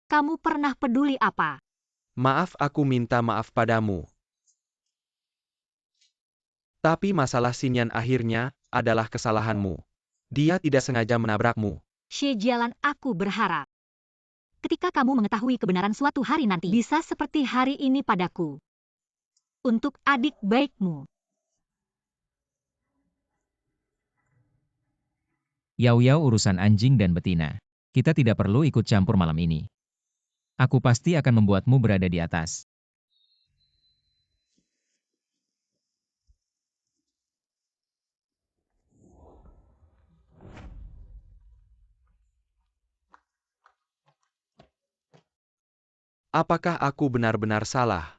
Kamu pernah peduli apa Maaf, aku minta maaf padamu. Tapi masalah Xinyan akhirnya adalah kesalahanmu. Dia tidak sengaja menabrakmu. Xie Jialan, aku berharap ketika kamu mengetahui kebenaran suatu hari nanti, bisa seperti hari ini padaku. Untuk adik baikmu. Yao Yao urusan anjing dan betina. Kita tidak perlu ikut campur malam ini. Aku pasti akan membuatmu berada di atas. Apakah aku benar-benar salah?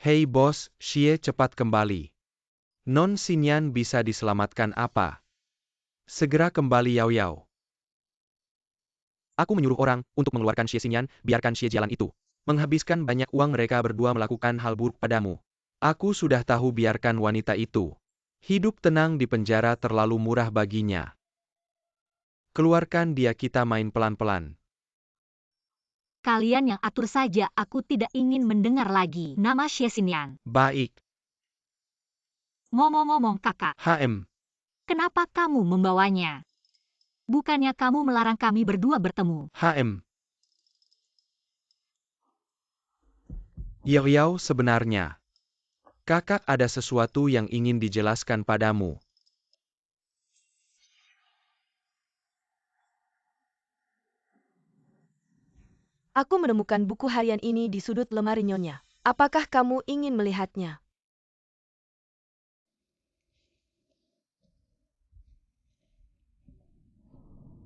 Hei bos, Xie cepat kembali. Non Xinyan bisa diselamatkan apa? Segera kembali Yao Yao. Aku menyuruh orang untuk mengeluarkan Xie Xinyan, biarkan Xie Jialan itu. Menghabiskan banyak uang mereka berdua melakukan hal buruk padamu. Aku sudah tahu, biarkan wanita itu. Hidup tenang di penjara terlalu murah baginya. Keluarkan dia, kita main pelan-pelan. Kalian yang atur saja, aku tidak ingin mendengar lagi nama Xie Xinyan. Baik. Ngomong-ngomong kakak, kenapa kamu membawanya? Bukannya kamu melarang kami berdua bertemu? Yao Yao, sebenarnya kakak ada sesuatu yang ingin dijelaskan padamu. Aku menemukan buku harian ini di sudut lemari Nyonya. Apakah kamu ingin melihatnya?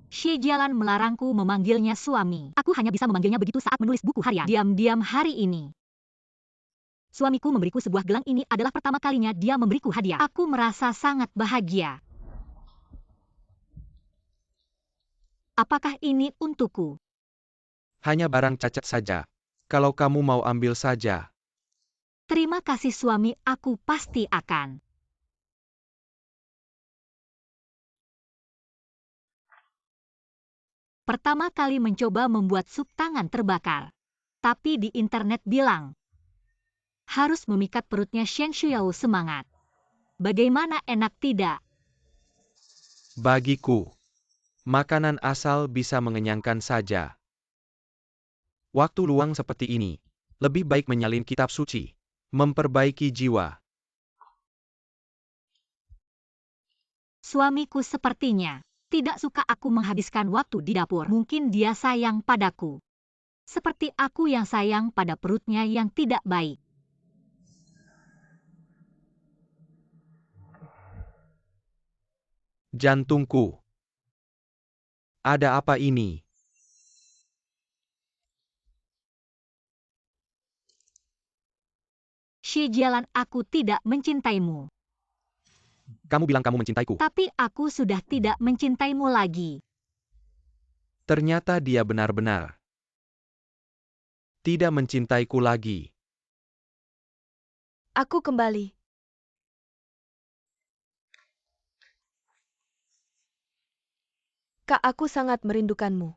Xie Jialan melarangku memanggilnya suami. Aku hanya bisa memanggilnya begitu saat menulis buku harian. Diam-diam hari ini. Suamiku memberiku sebuah gelang, ini adalah pertama kalinya dia memberiku hadiah. Aku merasa sangat bahagia. Apakah ini untukku? Hanya barang cacat saja. Kalau kamu mau ambil saja. Terima kasih suami, aku pasti akan. Pertama kali mencoba membuat sup tangan terbakar. Tapi di internet bilang, harus memikat perutnya. Shen Shuyao semangat. Bagaimana enak tidak? Bagiku, makanan asal bisa mengenyangkan saja. Waktu luang seperti ini, lebih baik menyalin kitab suci, memperbaiki jiwa. Suamiku sepertinya tidak suka aku menghabiskan waktu di dapur. Mungkin dia sayang padaku. Seperti aku yang sayang pada perutnya yang tidak baik. Jantungku. Ada apa ini? Xie Jialan, aku tidak mencintaimu. Kamu bilang kamu mencintaiku. Tapi aku sudah tidak mencintaimu lagi. Ternyata dia benar-benar tidak mencintaiku lagi. Aku kembali. Kak, aku sangat merindukanmu.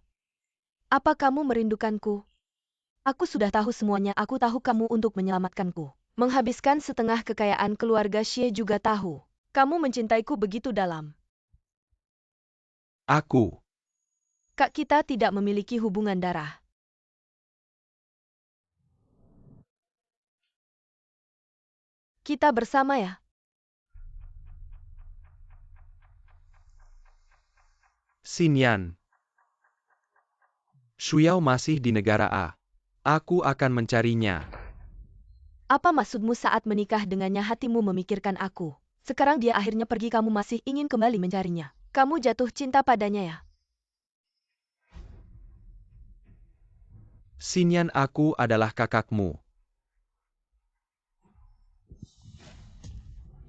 Apa kamu merindukanku? Aku sudah tahu semuanya, aku tahu kamu untuk menyelamatkanku. Menghabiskan setengah kekayaan keluarga Xie juga tahu. Kamu mencintaiku begitu dalam. Aku. Kak, kita tidak memiliki hubungan darah. Kita bersama ya. Xinyan. Shuyao masih di negara A. Aku akan mencarinya. Apa maksudmu saat menikah dengannya hatimu memikirkan aku? Sekarang dia akhirnya pergi, kamu masih ingin kembali mencarinya. Kamu jatuh cinta padanya ya? Xinyan, aku adalah kakakmu.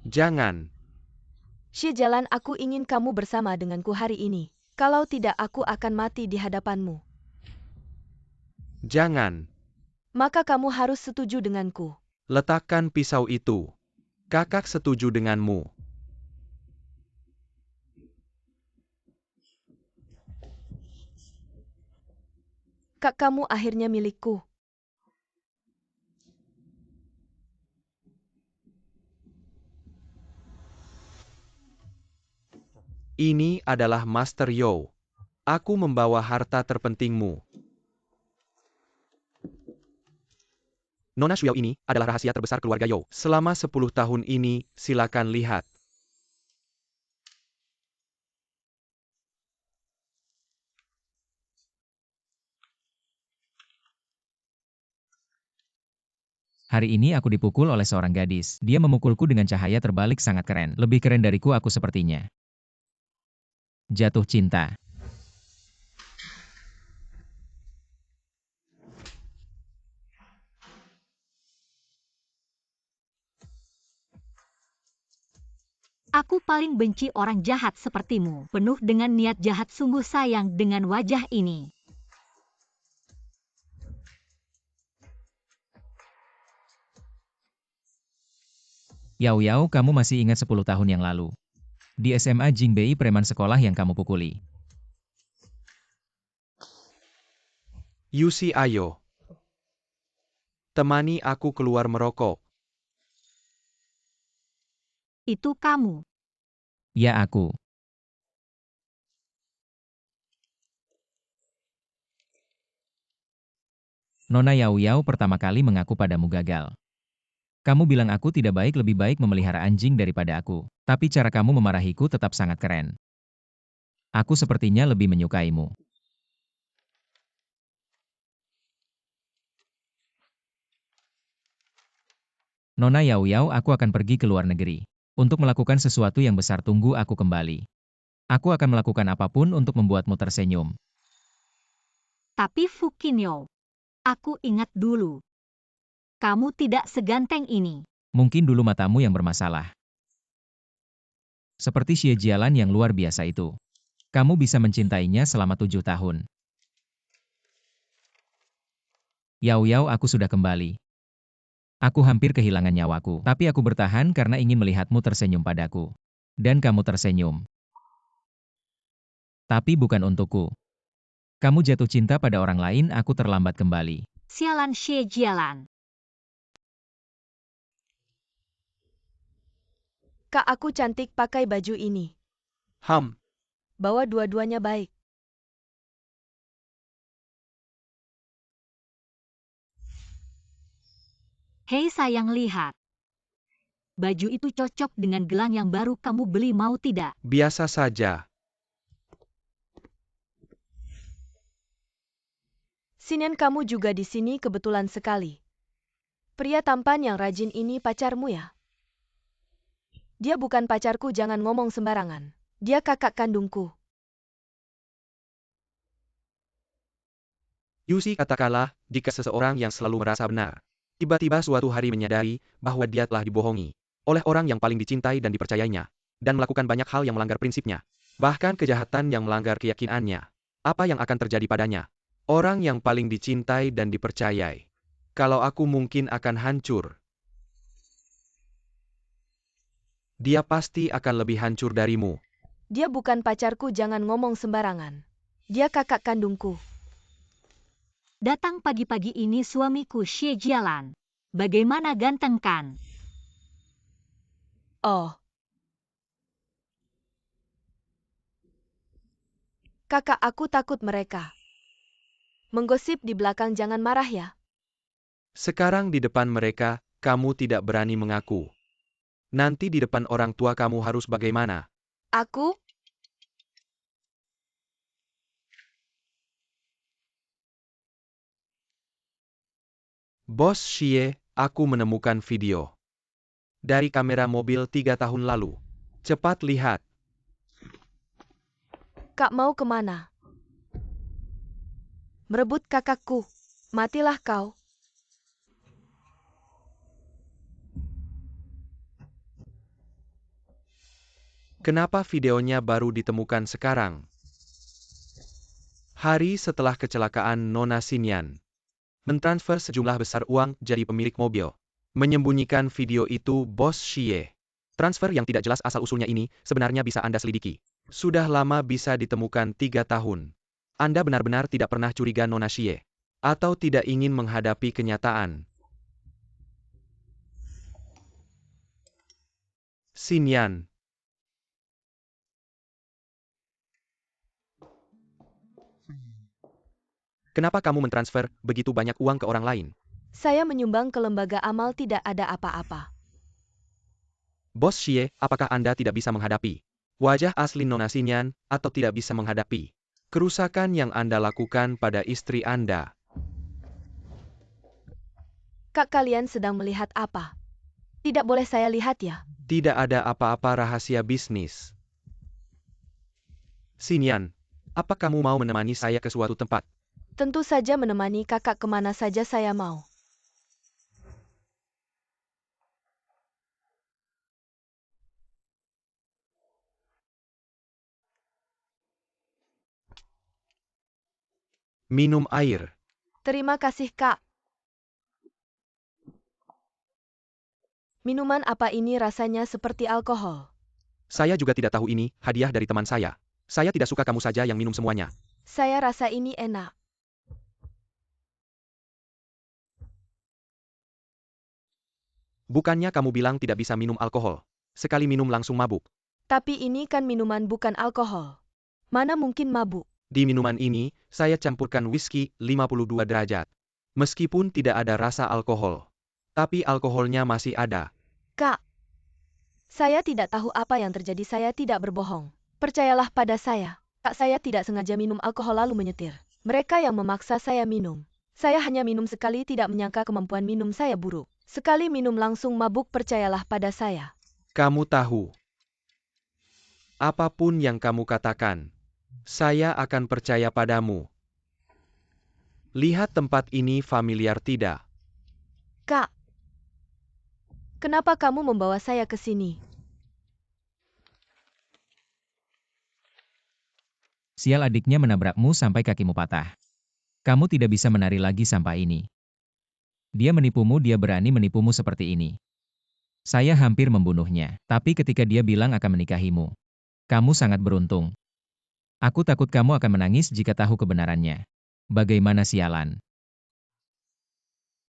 Jangan. Xie Jialan, aku ingin kamu bersama denganku hari ini. Kalau tidak, aku akan mati di hadapanmu. Jangan. Maka kamu harus setuju denganku. Letakkan pisau itu. Kakak setuju denganmu. Kak kamu akhirnya milikku. Ini adalah Master Yo. Aku membawa harta terpentingmu. Nona Shuyao ini adalah rahasia terbesar keluarga Yo. Selama 10 tahun ini, silakan lihat. Hari ini aku dipukul oleh seorang gadis. Dia memukulku dengan cahaya terbalik sangat keren. Lebih keren dariku aku sepertinya. Jatuh cinta. Aku paling benci orang jahat sepertimu, penuh dengan niat jahat sungguh sayang dengan wajah ini. Yao Yao, kamu masih ingat 10 tahun yang lalu. Di SMA Jingbei preman sekolah yang kamu pukuli. Yusi, ayo. Temani aku keluar merokok. Itu kamu. Ya aku. Nona Yao Yao pertama kali mengaku padamu gagal. Kamu bilang aku tidak baik, lebih baik memelihara anjing daripada aku. Tapi cara kamu memarahiku tetap sangat keren. Aku sepertinya lebih menyukaimu. Nona Yao Yao, aku akan pergi ke luar negeri. Untuk melakukan sesuatu yang besar, tunggu aku kembali. Aku akan melakukan apapun untuk membuatmu tersenyum. Tapi Fukinyo, aku ingat dulu. Kamu tidak seganteng ini. Mungkin dulu matamu yang bermasalah. Seperti Xie Jialan yang luar biasa itu. Kamu bisa mencintainya selama 7 tahun. Yao Yao, aku sudah kembali. Aku hampir kehilangan nyawaku, tapi aku bertahan karena ingin melihatmu tersenyum padaku. Dan kamu tersenyum. Tapi bukan untukku. Kamu jatuh cinta pada orang lain, aku terlambat kembali. Sialan Xie Jialan. Kak aku cantik pakai baju ini. Bawa dua-duanya baik. Hei sayang, lihat. Baju itu cocok dengan gelang yang baru kamu beli, mau tidak? Biasa saja. Sinian, kamu juga di sini kebetulan sekali. Pria tampan yang rajin ini pacarmu ya? Dia bukan pacarku, jangan ngomong sembarangan. Dia kakak kandungku. Yusi, katakanlah, jika seseorang yang selalu merasa benar, tiba-tiba suatu hari menyadari bahwa dia telah dibohongi oleh orang yang paling dicintai dan dipercayainya, dan melakukan banyak hal yang melanggar prinsipnya, bahkan kejahatan yang melanggar keyakinannya. Apa yang akan terjadi padanya? Orang yang paling dicintai dan dipercayai. Kalau aku mungkin akan hancur. Dia pasti akan lebih hancur darimu. Dia bukan pacarku, jangan ngomong sembarangan. Dia kakak kandungku. Datang pagi-pagi ini suamiku Xie Jialan. Bagaimana ganteng kan? Oh. Kakak, aku takut mereka menggosip di belakang, jangan marah ya. Sekarang di depan mereka, kamu tidak berani mengaku. Nanti di depan orang tua kamu harus bagaimana? Aku? Bos Xie, aku menemukan video dari kamera mobil 3 tahun lalu. Cepat lihat. Kak mau kemana? Merebut kakakku. Matilah kau. Kenapa videonya baru ditemukan sekarang? Hari setelah kecelakaan Nona Xinyan mentransfer sejumlah besar uang jadi pemilik mobil. Menyembunyikan video itu Bos Xie. Transfer yang tidak jelas asal-usulnya ini sebenarnya bisa Anda selidiki. Sudah lama bisa ditemukan 3 tahun. Anda benar-benar tidak pernah curiga Nona Xie. Atau tidak ingin menghadapi kenyataan? Xinyan. Kenapa kamu mentransfer begitu banyak uang ke orang lain? Saya menyumbang ke lembaga amal, tidak ada apa-apa. Bos Xie, apakah Anda tidak bisa menghadapi wajah asli Nona Xinyan, atau tidak bisa menghadapi kerusakan yang Anda lakukan pada istri Anda? Kak, kalian sedang melihat apa? Tidak boleh saya lihat ya? Tidak ada apa-apa rahasia bisnis. Xinyan, apa kamu mau menemani saya ke suatu tempat? Tentu saja menemani kakak kemana saja saya mau. Minum air. Terima kasih, Kak. Minuman apa ini, rasanya seperti alkohol? Saya juga tidak tahu, ini hadiah dari teman saya. Saya tidak suka kamu saja yang minum semuanya. Saya rasa ini enak. Bukannya kamu bilang tidak bisa minum alkohol. Sekali minum langsung mabuk. Tapi ini kan minuman, bukan alkohol. Mana mungkin mabuk? Di minuman ini, saya campurkan whisky 52 derajat. Meskipun tidak ada rasa alkohol. Tapi alkoholnya masih ada. Kak, saya tidak tahu apa yang terjadi, saya tidak berbohong. Percayalah pada saya. Kak, saya tidak sengaja minum alkohol lalu menyetir. Mereka yang memaksa saya minum. Saya hanya minum sekali, tidak menyangka kemampuan minum saya buruk. Sekali minum langsung mabuk, percayalah pada saya. Kamu tahu. Apapun yang kamu katakan, saya akan percaya padamu. Lihat tempat ini familiar tidak? Kak, kenapa kamu membawa saya ke sini? Sial, adiknya menabrakmu sampai kakimu patah. Kamu tidak bisa menari lagi sampai ini. Dia menipumu, dia berani menipumu seperti ini. Saya hampir membunuhnya, tapi ketika dia bilang akan menikahimu, kamu sangat beruntung. Aku takut kamu akan menangis jika tahu kebenarannya. Bagaimana, sialan?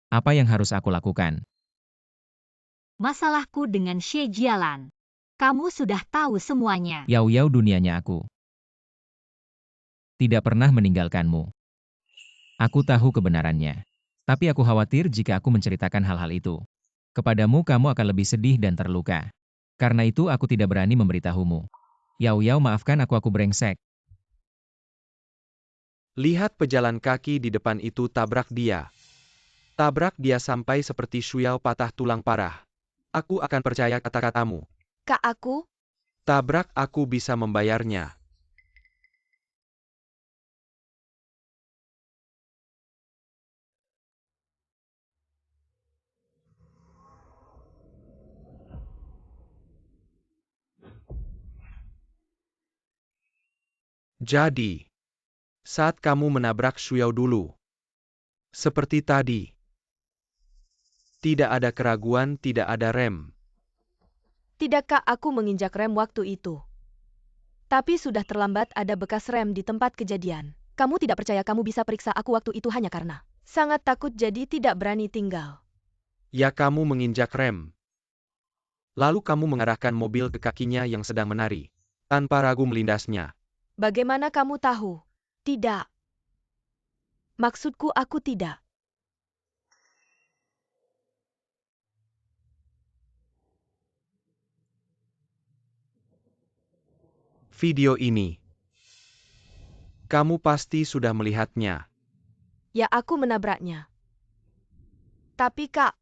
Apa yang harus aku lakukan? Masalahku dengan Xie Jialan. Kamu sudah tahu semuanya. Yau-yau, dunianya aku tidak pernah meninggalkanmu. Aku tahu kebenarannya. Tapi aku khawatir jika aku menceritakan hal-hal itu kepadamu, kamu akan lebih sedih dan terluka. Karena itu aku tidak berani memberitahumu. Yau-yau, maafkan aku brengsek. Lihat pejalan kaki di depan itu, tabrak dia. Tabrak dia sampai seperti Shuyao patah tulang parah. Aku akan percaya kata-katamu. Kak, aku? Tabrak aku bisa membayarnya. Jadi, saat kamu menabrak Shuyao dulu, seperti tadi, tidak ada keraguan, tidak ada rem. Tidak, Kak, aku menginjak rem waktu itu. Tapi sudah terlambat, ada bekas rem di tempat kejadian. Kamu tidak percaya, kamu bisa periksa aku waktu itu hanya karena sangat takut jadi tidak berani tinggal. Ya, kamu menginjak rem. Lalu kamu mengarahkan mobil ke kakinya yang sedang menari. Tanpa ragu melindasnya. Bagaimana kamu tahu? Tidak. Maksudku, aku tidak. Video ini. Kamu pasti sudah melihatnya. Ya, aku menabraknya. Tapi, Kak,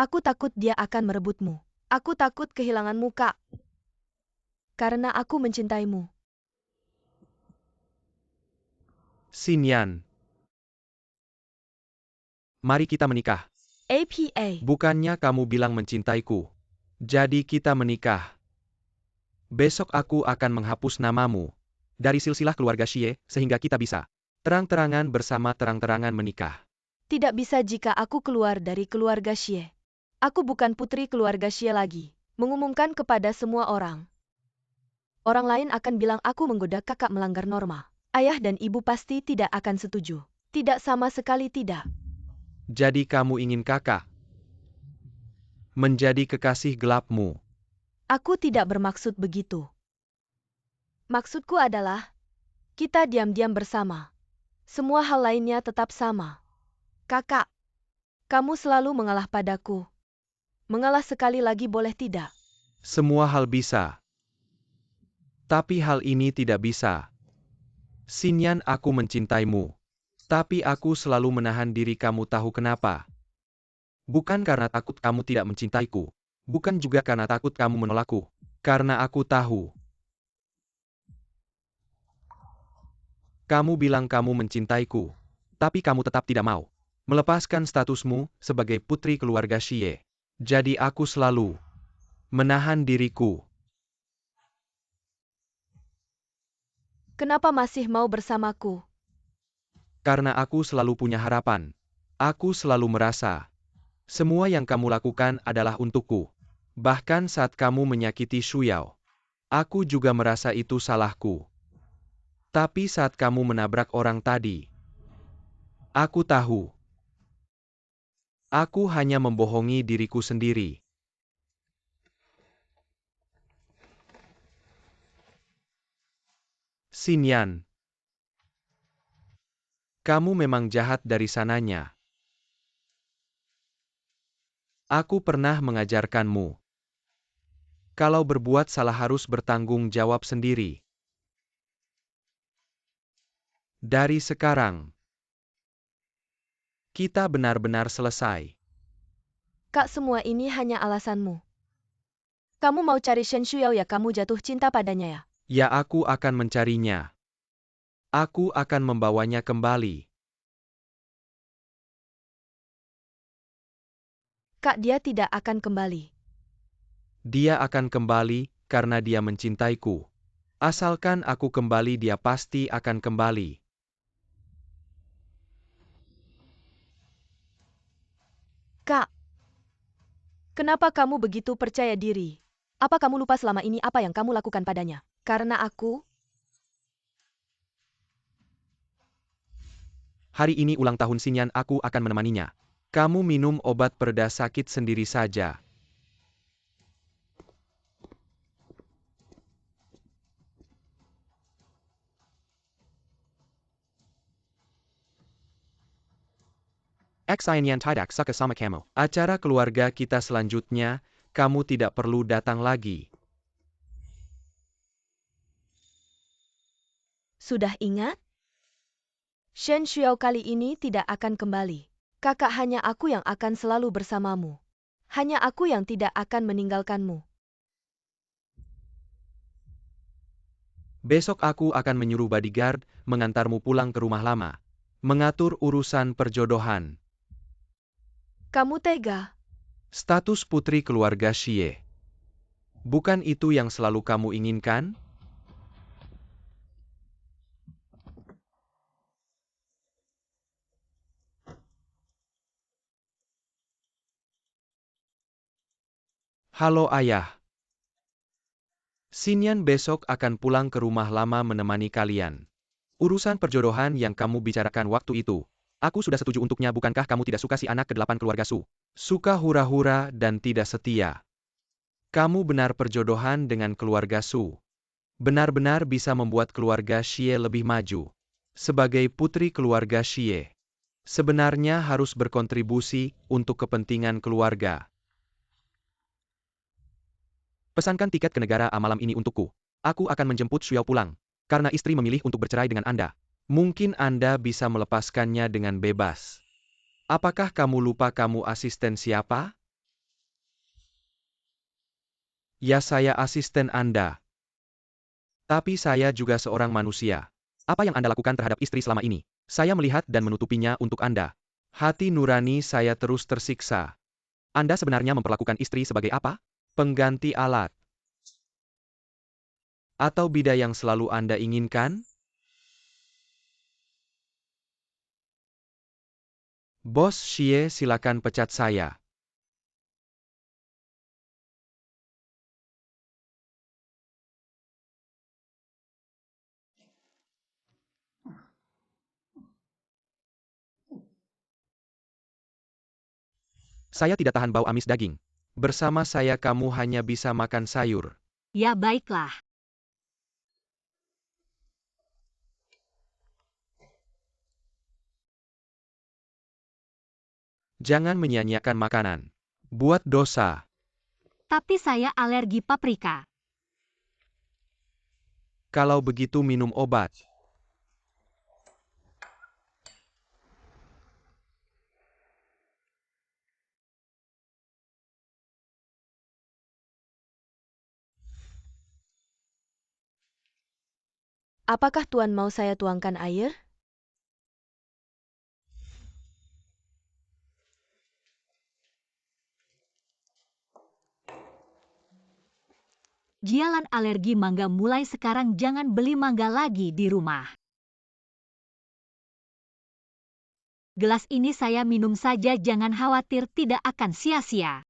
aku takut dia akan merebutmu. Aku takut kehilanganmu, Kak. Karena aku mencintaimu. Xinyan. Mari kita menikah. APA. Bukannya kamu bilang mencintaiku. Jadi kita menikah. Besok aku akan menghapus namamu dari silsilah keluarga Xie, sehingga kita bisa terang-terangan bersama, terang-terangan menikah. Tidak bisa jika aku keluar dari keluarga Xie. Aku bukan putri keluarga Xie lagi. Mengumumkan kepada semua orang. Orang lain akan bilang aku menggoda kakak, melanggar norma. Ayah dan ibu pasti tidak akan setuju. Tidak, sama sekali tidak. Jadi kamu ingin kakak menjadi kekasih gelapmu. Aku tidak bermaksud begitu. Maksudku adalah, kita diam-diam bersama. Semua hal lainnya tetap sama. Kakak, kamu selalu mengalah padaku. Mengalah sekali lagi boleh tidak? Semua hal bisa. Tapi hal ini tidak bisa. Xinyan, aku mencintaimu. Tapi aku selalu menahan diri, kamu tahu kenapa? Bukan karena takut kamu tidak mencintaiku. Bukan juga karena takut kamu menolakku. Karena aku tahu. Kamu bilang kamu mencintaiku. Tapi kamu tetap tidak mau melepaskan statusmu sebagai putri keluarga Xie. Jadi aku selalu menahan diriku. Kenapa masih mau bersamaku? Karena aku selalu punya harapan. Aku selalu merasa semua yang kamu lakukan adalah untukku. Bahkan saat kamu menyakiti Shuyao. Aku juga merasa itu salahku. Tapi saat kamu menabrak orang tadi, aku tahu. Aku hanya membohongi diriku sendiri. Xinyan, kamu memang jahat dari sananya. Aku pernah mengajarkanmu. Kalau berbuat salah harus bertanggung jawab sendiri. Dari sekarang, kita benar-benar selesai. Kak, semua ini hanya alasanmu. Kamu mau cari Shen Shuyao ya, kamu jatuh cinta padanya ya? Ya, aku akan mencarinya. Aku akan membawanya kembali. Kak, dia tidak akan kembali. Dia akan kembali karena dia mencintaiku. Asalkan aku kembali, dia pasti akan kembali. Kak, kenapa kamu begitu percaya diri? Apa kamu lupa selama ini apa yang kamu lakukan padanya? Karena aku, Hari ini ulang tahun Xinyan, aku akan menemaninya. Kamu minum obat pereda sakit sendiri saja. Xinyan tidak suka sama kamu. Acara keluarga kita selanjutnya, kamu tidak perlu datang lagi. sudah ingat? Shen Shuyao kali ini tidak akan kembali. Kakak, hanya aku yang akan selalu bersamamu. Hanya aku yang tidak akan meninggalkanmu. Besok aku akan menyuruh bodyguard mengantarmu pulang ke rumah lama. Mengatur urusan perjodohan. Kamu tega. Status putri keluarga Xie. Bukan itu yang selalu kamu inginkan? Halo ayah. Xinyan besok akan pulang ke rumah lama menemani kalian. Urusan perjodohan yang kamu bicarakan waktu itu, aku sudah setuju untuknya. Bukankah kamu tidak suka si anak ke-8 keluarga Su? Suka hura-hura dan tidak setia. Kamu benar, perjodohan dengan keluarga Su benar-benar bisa membuat keluarga Xie lebih maju. Sebagai putri keluarga Xie, sebenarnya harus berkontribusi untuk kepentingan keluarga. Pesankan tiket ke negara A malam ini untukku. Aku akan menjemput Shuyao pulang. Karena istri memilih untuk bercerai dengan Anda. Mungkin Anda bisa melepaskannya dengan bebas. Apakah kamu lupa kamu asisten siapa? Ya, saya asisten Anda. Tapi saya juga seorang manusia. Apa yang Anda lakukan terhadap istri selama ini? Saya melihat dan menutupinya untuk Anda. Hati nurani saya terus tersiksa. Anda sebenarnya memperlakukan istri sebagai apa? Pengganti alat. Atau bidah yang selalu Anda inginkan? Bos Xie, silakan pecat saya. Saya tidak tahan bau amis daging. Bersama saya kamu hanya bisa makan sayur. Ya baiklah. Jangan menyia-nyiakan makanan. Buat dosa. Tapi saya alergi paprika. Kalau begitu minum obat. Apakah Tuan mau saya tuangkan air? Jialan alergi mangga mulai sekarang jangan beli mangga lagi di rumah. Gelas ini saya minum saja, jangan khawatir, tidak akan sia-sia.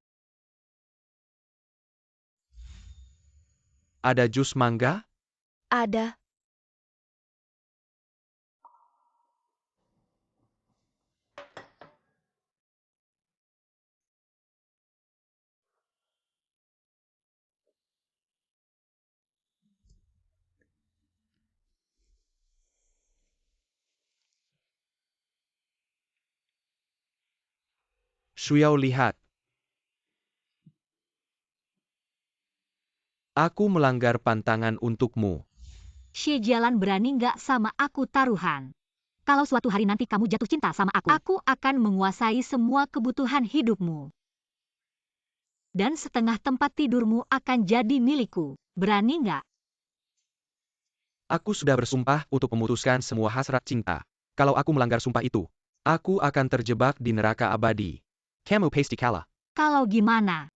Ada jus mangga? Ada. Shuyao lihat. Aku melanggar pantangan untukmu. Xie Jialan berani nggak sama aku taruhan? Kalau suatu hari nanti kamu jatuh cinta sama aku akan menguasai semua kebutuhan hidupmu. Dan setengah tempat tidurmu akan jadi milikku. Berani nggak? Aku sudah bersumpah untuk memutuskan semua hasrat cinta. Kalau aku melanggar sumpah itu, aku akan terjebak di neraka abadi. Kamu pasti kalah. Kalau gimana?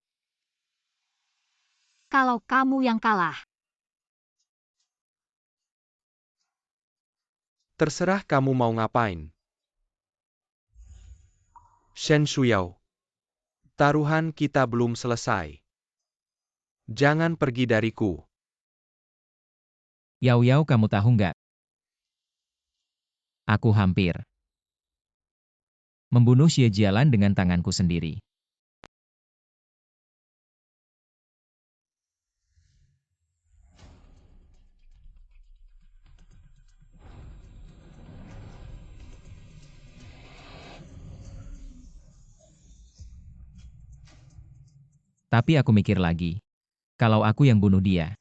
Kalau kamu yang kalah. Terserah kamu mau ngapain. Shen Shuyao. Taruhan kita belum selesai. Jangan pergi dariku. Yao Yao, kamu tahu nggak? Aku hampir membunuh Xie Jialan dengan tanganku sendiri. Tapi aku mikir lagi. Kalau aku yang bunuh dia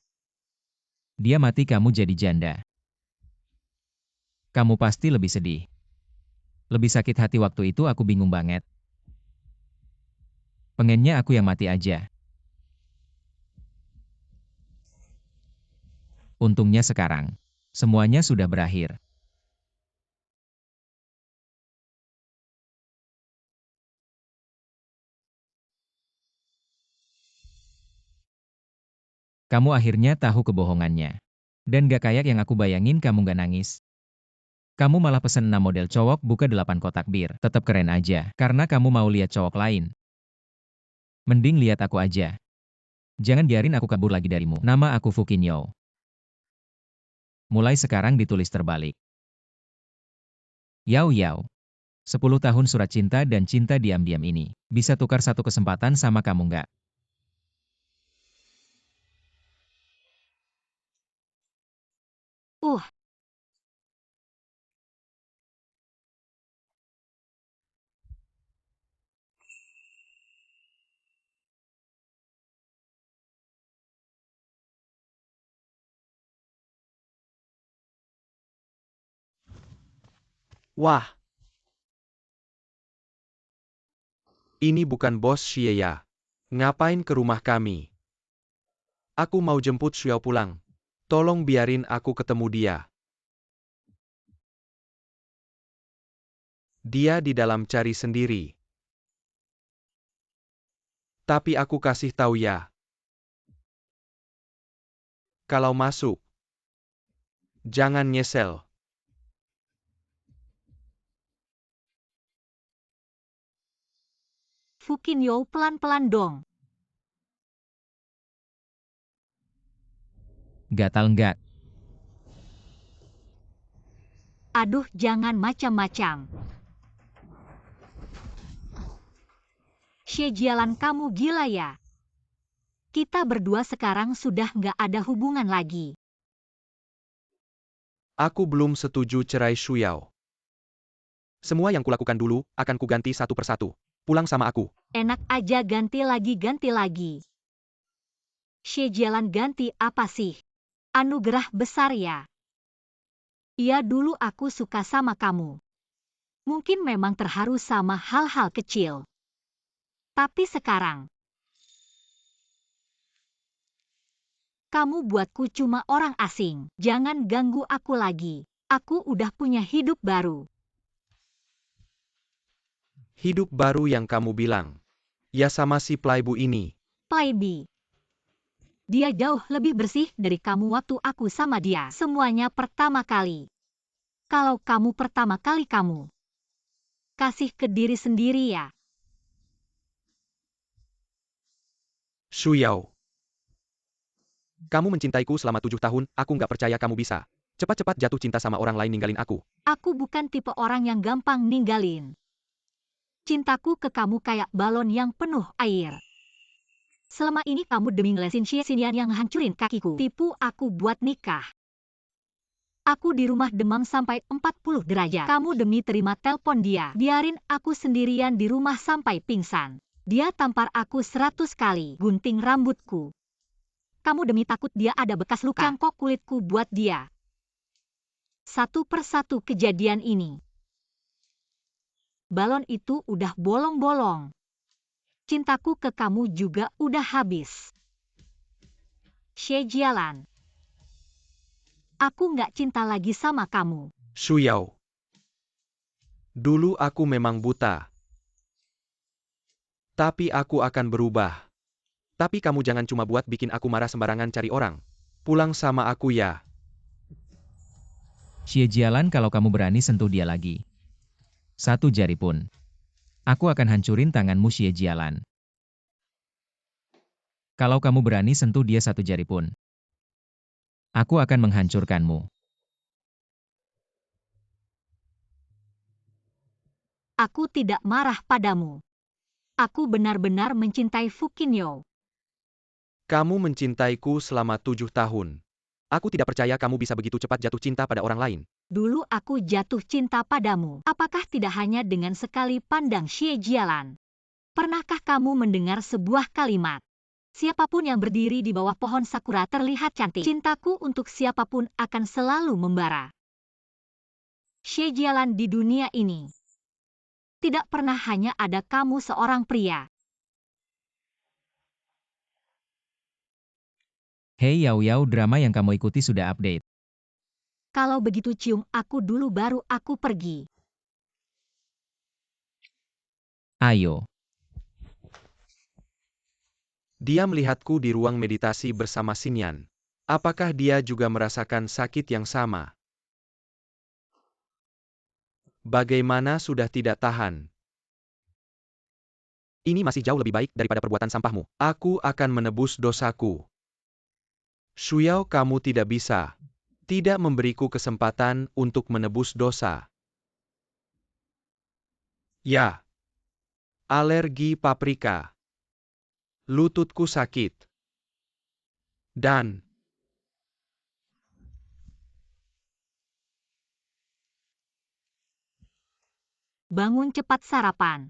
mati, kamu jadi janda. Kamu pasti lebih sedih. Lebih sakit hati. Waktu itu aku bingung banget. Pengennya aku yang mati aja. Untungnya sekarang, semuanya sudah berakhir. Kamu akhirnya tahu kebohongannya. Dan gak kayak yang aku bayangin, kamu gak nangis. Kamu malah pesen 6 model cowok, buka 8 kotak bir. Tetap keren aja, karena kamu mau lihat cowok lain. Mending lihat aku aja. Jangan biarin aku kabur lagi darimu. Nama aku Fukinyo. Mulai sekarang ditulis terbalik. Yao Yao. 10 tahun surat cinta dan cinta diam-diam ini. Bisa tukar satu kesempatan sama kamu nggak? Uh, Wah. Ini bukan bos Xie ya. Ngapain ke rumah kami? Aku mau jemput Shuyao pulang. Tolong biarin aku ketemu dia. Dia di dalam cari sendiri. Tapi aku kasih tahu ya. Kalau masuk, jangan nyesel. Fukinyo, pelan-pelan dong. Gatal nggak? Aduh, jangan macam-macam. Xie Jialan, kamu gila ya? Kita berdua sekarang sudah nggak ada hubungan lagi. Aku belum setuju cerai Shuyao. Semua yang kulakukan dulu, akan kuganti satu persatu. Pulang sama aku. Enak aja ganti lagi, ganti lagi. Xie Jialan, ganti apa sih? Anugerah besar ya. Iya, dulu aku suka sama kamu. Mungkin memang terharu sama hal-hal kecil. Tapi sekarang, kamu buatku cuma orang asing. Jangan ganggu aku lagi. Aku udah punya hidup baru. Hidup baru yang kamu bilang. Ya sama si playboy ini. Playboy. Dia jauh lebih bersih dari kamu waktu aku sama dia. Semuanya pertama kali. Kalau kamu pertama kali, kamu kasih ke diri sendiri ya. Shuyao. Kamu mencintaiku selama 7 tahun, aku nggak percaya kamu bisa cepat-cepat jatuh cinta sama orang lain ninggalin aku. Aku bukan tipe orang yang gampang ninggalin. Cintaku ke kamu kayak balon yang penuh air. Selama ini kamu demi ngelesin Xie Xinyan yang hancurin kakiku. Tipu aku buat nikah. Aku di rumah demam sampai 40 derajat. Kamu demi terima telepon dia. Biarin aku sendirian di rumah sampai pingsan. Dia tampar aku 100 kali. Gunting rambutku. Kamu demi takut dia ada bekas luka. Cangkok kulitku buat dia. Satu persatu kejadian ini. Balon itu udah bolong-bolong. Cintaku ke kamu juga udah habis. Xie Jialan. Aku nggak cinta lagi sama kamu. Shuyao. Dulu aku memang buta. Tapi aku akan berubah. Tapi kamu jangan cuma buat bikin aku marah sembarangan cari orang. Pulang sama aku ya. Xie Jialan, kalau kamu berani sentuh dia lagi. Satu jari pun. Aku akan hancurin tanganmu, Xie Jialan. Kalau kamu berani sentuh dia satu jari pun. Aku akan menghancurkanmu. Aku tidak marah padamu. Aku benar-benar mencintai Fu Qinyo. Kamu mencintaiku selama 7 tahun. Aku tidak percaya kamu bisa begitu cepat jatuh cinta pada orang lain. Dulu aku jatuh cinta padamu. Apakah tidak hanya dengan sekali pandang, Xie Jialan? Pernahkah kamu mendengar sebuah kalimat? Siapapun yang berdiri di bawah pohon sakura terlihat cantik. Cintaku untuk siapapun akan selalu membara. Xie Jialan, di dunia ini tidak pernah hanya ada kamu seorang pria. Hei Yao Yao, drama yang kamu ikuti sudah update. Kalau begitu cium aku dulu baru aku pergi. Ayo. Dia melihatku di ruang meditasi bersama Xinyan. Apakah dia juga merasakan sakit yang sama? Bagaimana sudah tidak tahan? Ini masih jauh lebih baik daripada perbuatan sampahmu. Aku akan menebus dosaku. Shuyao, kamu tidak bisa. Tidak memberiku kesempatan untuk menebus dosa. Ya. Alergi paprika. Lututku sakit. Dan Bangun cepat, sarapan.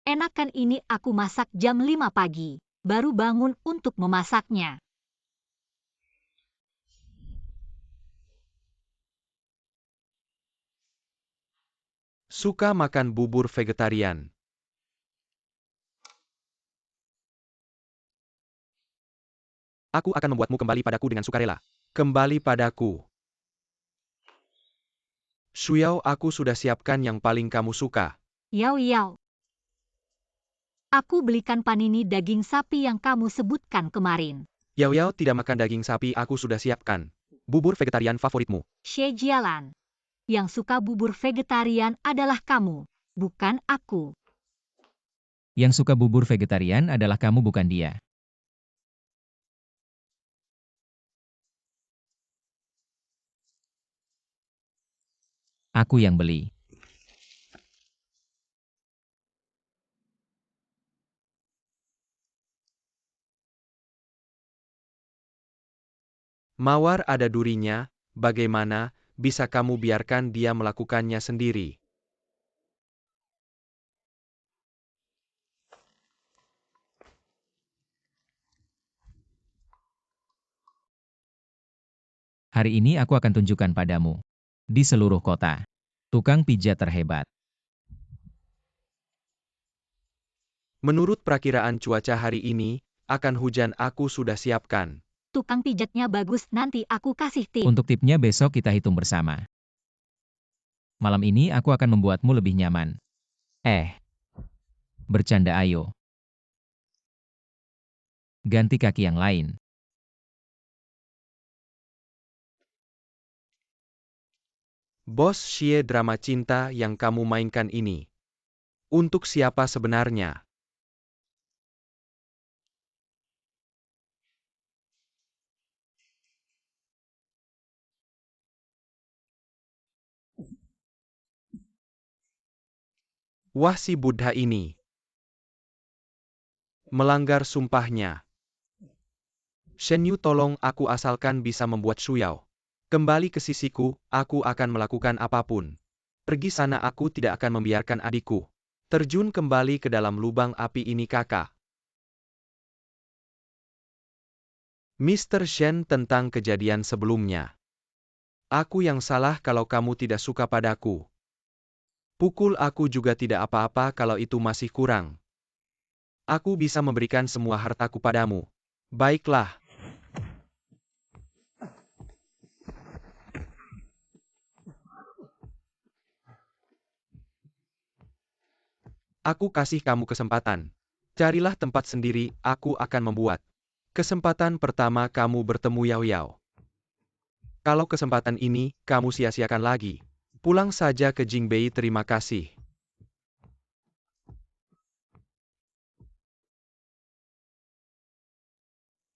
Enakan ini aku masak jam 5 pagi. Baru bangun untuk memasaknya. suka makan bubur vegetarian. Aku akan membuatmu kembali padaku dengan sukarela. Kembali padaku. Shuyao, aku sudah siapkan yang paling kamu suka. Yao Yao. Aku belikan panini daging sapi yang kamu sebutkan kemarin. Yao Yao tidak makan daging sapi, aku sudah siapkan. Bubur vegetarian favoritmu. Xie Jialan. Yang suka bubur vegetarian adalah kamu, bukan aku. Yang suka bubur vegetarian adalah kamu, bukan dia. Aku yang beli. Mawar ada durinya, bagaimana bisa kamu biarkan dia melakukannya sendiri? Hari ini aku akan tunjukkan padamu. Di seluruh kota. Tukang pijat terhebat. Menurut perakiraan cuaca hari ini, akan hujan aku sudah siapkan. Tukang pijatnya bagus, nanti aku kasih tip. Untuk tipnya besok kita hitung bersama. Malam ini aku akan membuatmu lebih nyaman. Bercanda ayo. Ganti kaki yang lain. Bos Xie, drama cinta yang kamu mainkan ini. Untuk siapa sebenarnya? Wah, si Buddha ini melanggar sumpahnya. Shen Yu, tolong aku asalkan bisa membuat Shuyao kembali ke sisiku, aku akan melakukan apapun. Pergi sana, aku tidak akan membiarkan adikku terjun kembali ke dalam lubang api ini, kakak. Mr. Shen, tentang kejadian sebelumnya. Aku yang salah kalau kamu tidak suka padaku. Pukul aku juga tidak apa-apa kalau itu masih kurang. Aku bisa memberikan semua hartaku padamu. Baiklah. Aku kasih kamu kesempatan. Carilah tempat sendiri, aku akan membuat. Kesempatan pertama kamu bertemu Yao Yao. Kalau kesempatan ini, kamu sia-siakan lagi. Pulang saja ke Jingbei, terima kasih.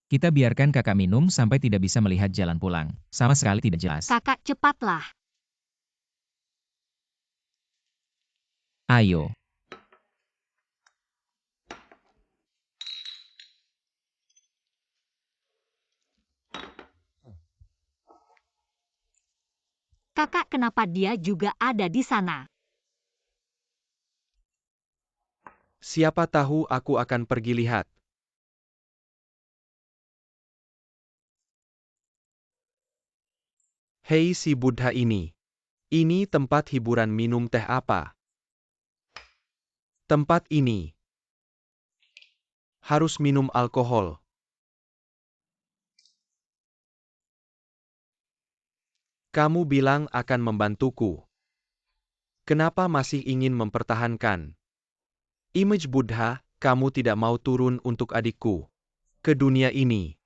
Kita biarkan kakak minum sampai tidak bisa melihat jalan pulang. Sama sekali tidak jelas. Kakak, cepatlah. Ayo. Kakak, kenapa dia juga ada di sana? Siapa tahu aku akan pergi lihat. Hei, si Buddha ini. Ini tempat hiburan minum teh apa? Tempat ini harus minum alkohol. Kamu bilang akan membantuku. Kenapa masih ingin mempertahankan image Buddha? Kamu tidak mau turun untuk adikku ke dunia ini.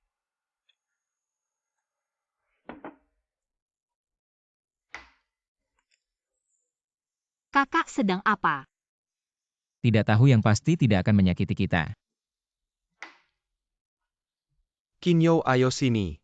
Kakak sedang apa? Tidak tahu, yang pasti tidak akan menyakiti kita. Kinyo, ayo sini.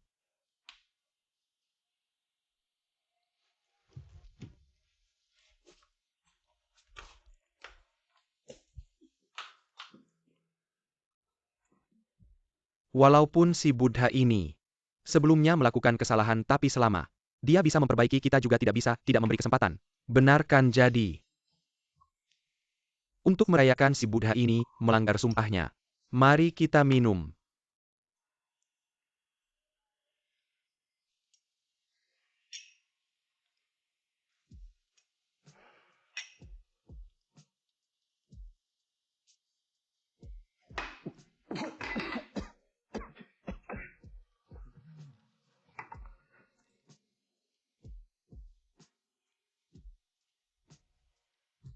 Walaupun si Buddha ini sebelumnya melakukan kesalahan, tapi selama dia bisa memperbaiki, kita juga tidak bisa tidak memberi kesempatan. Benarkan jadi. Untuk merayakan si Buddha ini melanggar sumpahnya. Mari kita minum.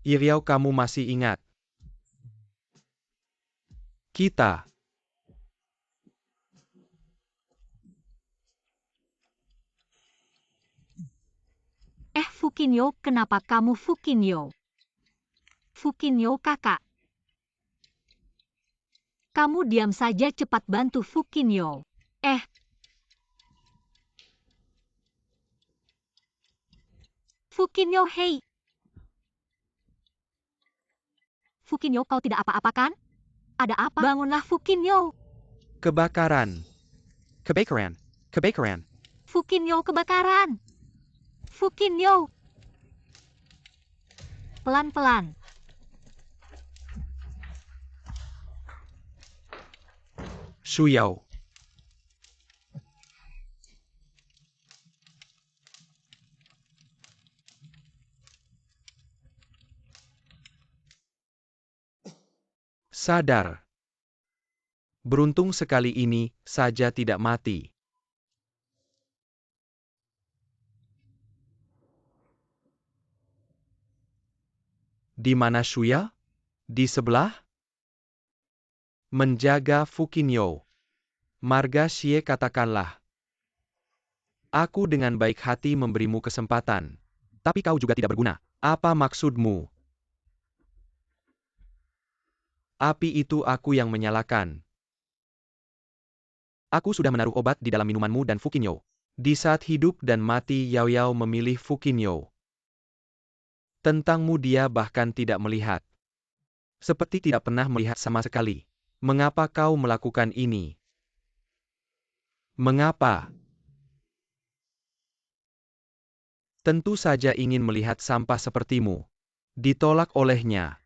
Iriau, kamu masih ingat? Kita Fukinyo, kenapa kamu Fukinyo? Fukinyo, kakak. Kamu diam saja, cepat bantu Fukinyo. Fukinyo, hei. Fukinyo, kau tidak apa-apa kan? Ada apa? Bangunlah Fukinyo. Kebakaran. Kebakaran. Kebakaran. Fukinyo kebakaran. Fukinyo. Pelan-pelan. Shuyao. Sadar. Beruntung sekali ini saja tidak mati. Di mana Shuya? Di sebelah? Menjaga Fukinyo. Marga Xie katakanlah. Aku dengan baik hati memberimu kesempatan. Tapi kau juga tidak berguna. Apa maksudmu? Api itu aku yang menyalakan. Aku sudah menaruh obat di dalam minumanmu dan Fukinyo. Di saat hidup dan mati Yao Yao memilih Fukinyo. Tentangmu dia bahkan tidak melihat. Seperti tidak pernah melihat sama sekali. Mengapa kau melakukan ini? Mengapa? Tentu saja ingin melihat sampah sepertimu. Ditolak olehnya.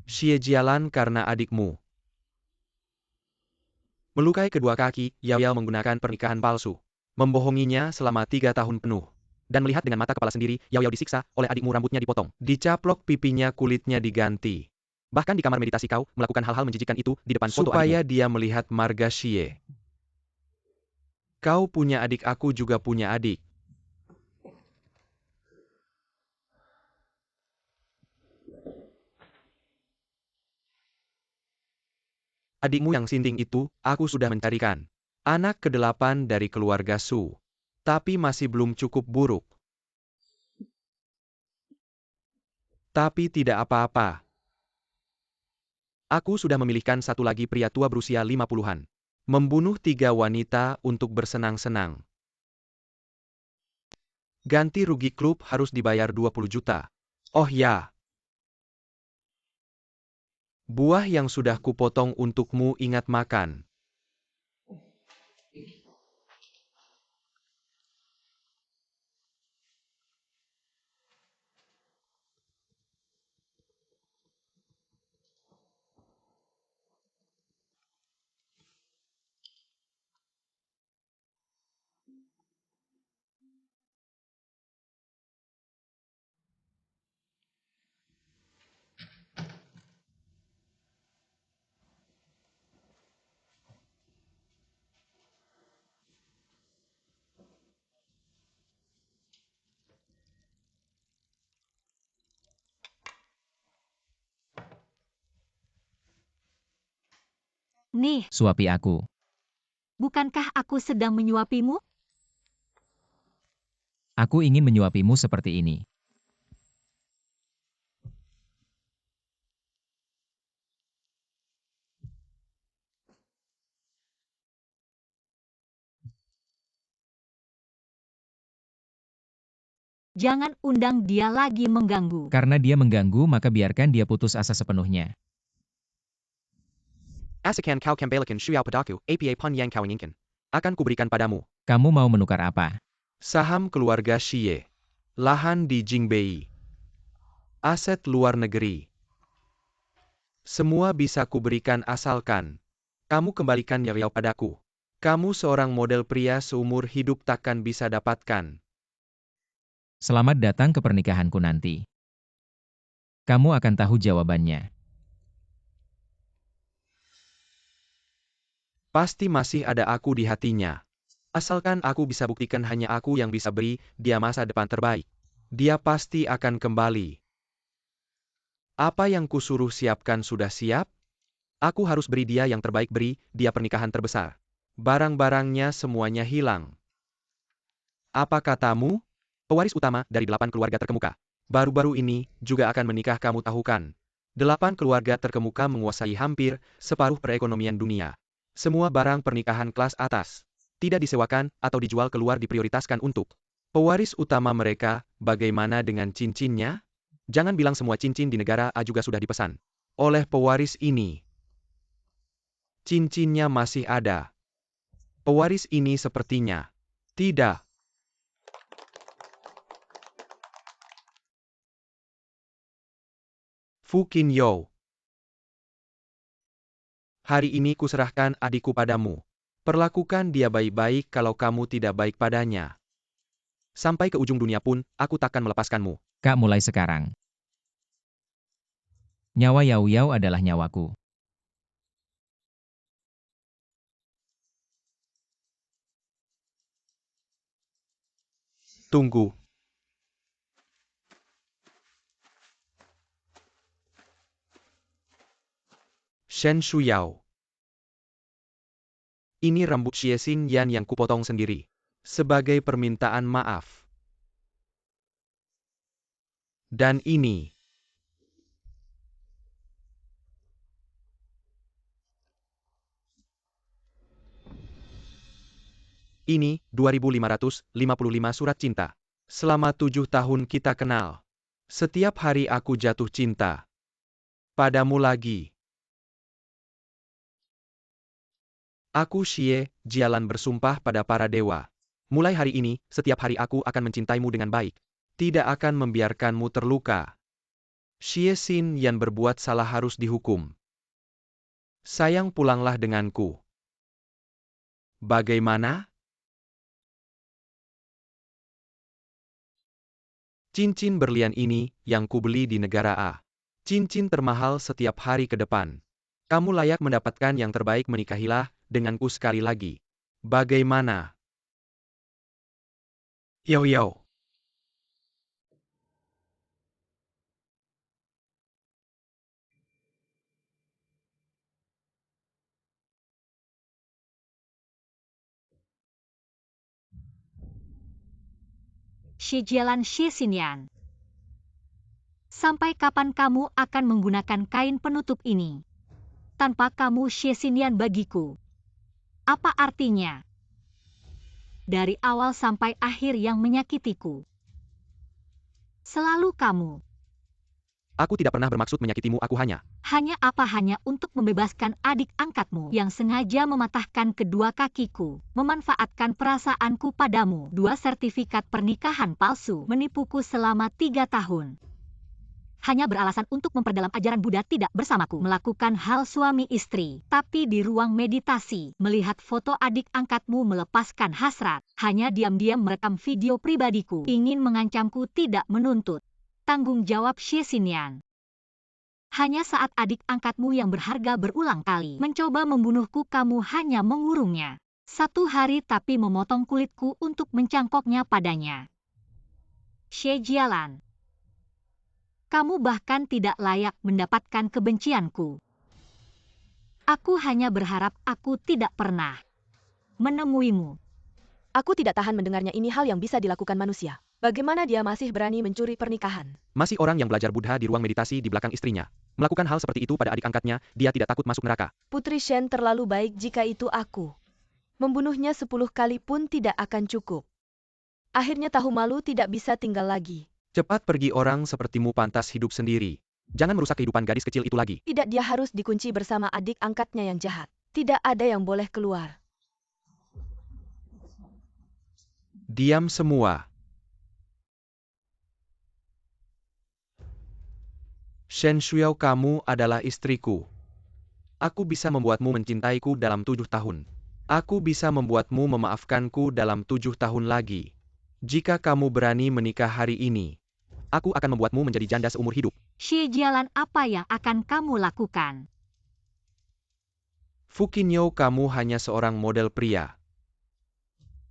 Xie Jialan karena adikmu. Melukai kedua kaki, Yao Yao menggunakan pernikahan palsu. Membohonginya selama 3 tahun penuh. Dan melihat dengan mata kepala sendiri, Yao Yao disiksa, oleh adikmu rambutnya dipotong. Dicaplok pipinya kulitnya diganti. Bahkan di kamar meditasi kau, melakukan hal-hal menjijikan itu, di depan foto adikmu. Supaya dia melihat marga Xie. Kau punya adik, aku juga punya adik. Adikmu yang sinting itu, aku sudah mencarikan. Anak ke-8 dari keluarga Su. Tapi masih belum cukup buruk. Tapi tidak apa-apa. Aku sudah memilihkan satu lagi pria tua berusia 50-an. Membunuh 3 wanita untuk bersenang-senang. Ganti rugi klub harus dibayar 20 juta. Oh ya. Buah yang sudah kupotong untukmu ingat makan. Nih, Suapi aku. bukankah aku sedang menyuapimu? Aku ingin menyuapimu seperti ini. Jangan undang dia lagi mengganggu. Karena dia mengganggu maka biarkan dia putus asa sepenuhnya. Asakan kau kembalikan Shuyao padaku, apa pun yang kau inginkan. Akan kuberikan padamu. Kamu mau menukar apa? Saham keluarga Xie. Lahan di Jingbei. Aset luar negeri. Semua bisa kuberikan asalkan kamu kembalikan Yao Yao padaku. Kamu seorang model pria seumur hidup takkan bisa dapatkan. Selamat datang ke pernikahanku nanti. Kamu akan tahu jawabannya. Pasti masih ada aku di hatinya. Asalkan aku bisa buktikan hanya aku yang bisa beri dia masa depan terbaik. Dia pasti akan kembali. Apa yang kusuruh siapkan sudah siap? Aku harus beri dia yang terbaik, beri dia pernikahan terbesar. Barang-barangnya semuanya hilang. Apa katamu? Pewaris utama dari 8 keluarga terkemuka. Baru-baru ini juga akan menikah, kamu tahu kan? 8 keluarga terkemuka menguasai hampir separuh perekonomian dunia. Semua barang pernikahan kelas atas. Tidak disewakan atau dijual keluar, diprioritaskan untuk Pewaris utama mereka, bagaimana dengan cincinnya? Jangan bilang semua cincin di negara A juga sudah dipesan oleh pewaris ini. Cincinnya masih ada. Pewaris ini sepertinya tidak. Fu Qinyo. Hari ini kuserahkan adikku padamu. Perlakukan dia baik-baik kalau kamu tidak baik padanya. Sampai ke ujung dunia pun, aku takkan melepaskanmu. Kak, mulai sekarang. Nyawa Yao Yao adalah nyawaku. Tunggu. Shen Shuyao. Ini rambut Xie Xinyan yang kupotong sendiri. Sebagai permintaan maaf. Dan ini. Ini, 2555 surat cinta. Selama 7 tahun kita kenal. Setiap hari aku jatuh cinta. Padamu lagi. Aku Xie, Jialan bersumpah pada para dewa. Mulai hari ini, setiap hari aku akan mencintaimu dengan baik. Tidak akan membiarkanmu terluka. Xie Xin yang berbuat salah harus dihukum. Sayang, pulanglah denganku. Bagaimana? Cincin berlian ini, yang kubeli di negara A. Cincin termahal setiap hari ke depan. Kamu layak mendapatkan yang terbaik, menikahilah denganku sekali lagi. Bagaimana? Yao Yao. Xie Jialan Xie Xinyan. Sampai kapan kamu akan menggunakan kain penutup ini? Tanpa kamu Xie Xinyan bagiku. Apa artinya? Dari awal sampai akhir yang menyakitiku. Selalu kamu. Aku tidak pernah bermaksud menyakitimu, aku hanya Hanya untuk membebaskan adik angkatmu yang sengaja mematahkan kedua kakiku, memanfaatkan perasaanku padamu. 2 sertifikat pernikahan palsu, menipuku selama 3 tahun. Hanya beralasan untuk memperdalam ajaran Buddha tidak bersamaku, melakukan hal suami istri. Tapi di ruang meditasi, melihat foto adik angkatmu melepaskan hasrat, hanya diam-diam merekam video pribadiku, ingin mengancamku tidak menuntut tanggung jawab Xie Xinyan. Hanya saat adik angkatmu yang berharga berulang kali mencoba membunuhku, kamu hanya mengurungnya 1 hari tapi memotong kulitku untuk mencangkoknya padanya. Xie Jialan. Kamu bahkan tidak layak mendapatkan kebencianku. Aku hanya berharap aku tidak pernah menemuimu. Aku tidak tahan mendengarnya, ini hal yang bisa dilakukan manusia. Bagaimana dia masih berani mencuri pernikahan? masih orang yang belajar Buddha di ruang meditasi di belakang istrinya. Melakukan hal seperti itu pada adik angkatnya, dia tidak takut masuk neraka. Putri Shen terlalu baik jika itu aku. Membunuhnya 10 kali pun tidak akan cukup. Akhirnya tahu malu tidak bisa tinggal lagi. Cepat pergi, orang sepertimu pantas hidup sendiri. Jangan merusak kehidupan gadis kecil itu lagi. Tidak, dia harus dikunci bersama adik angkatnya yang jahat. Tidak ada yang boleh keluar. Diam semua. Shen Shuyao, kamu adalah istriku. Aku bisa membuatmu mencintaiku dalam 7 tahun. Aku bisa membuatmu memaafkanku dalam 7 tahun lagi. Jika kamu berani menikah hari ini, aku akan membuatmu menjadi janda seumur hidup. Xie Jialan, apa yang akan kamu lakukan? Fu Qinyo, kamu hanya seorang model pria.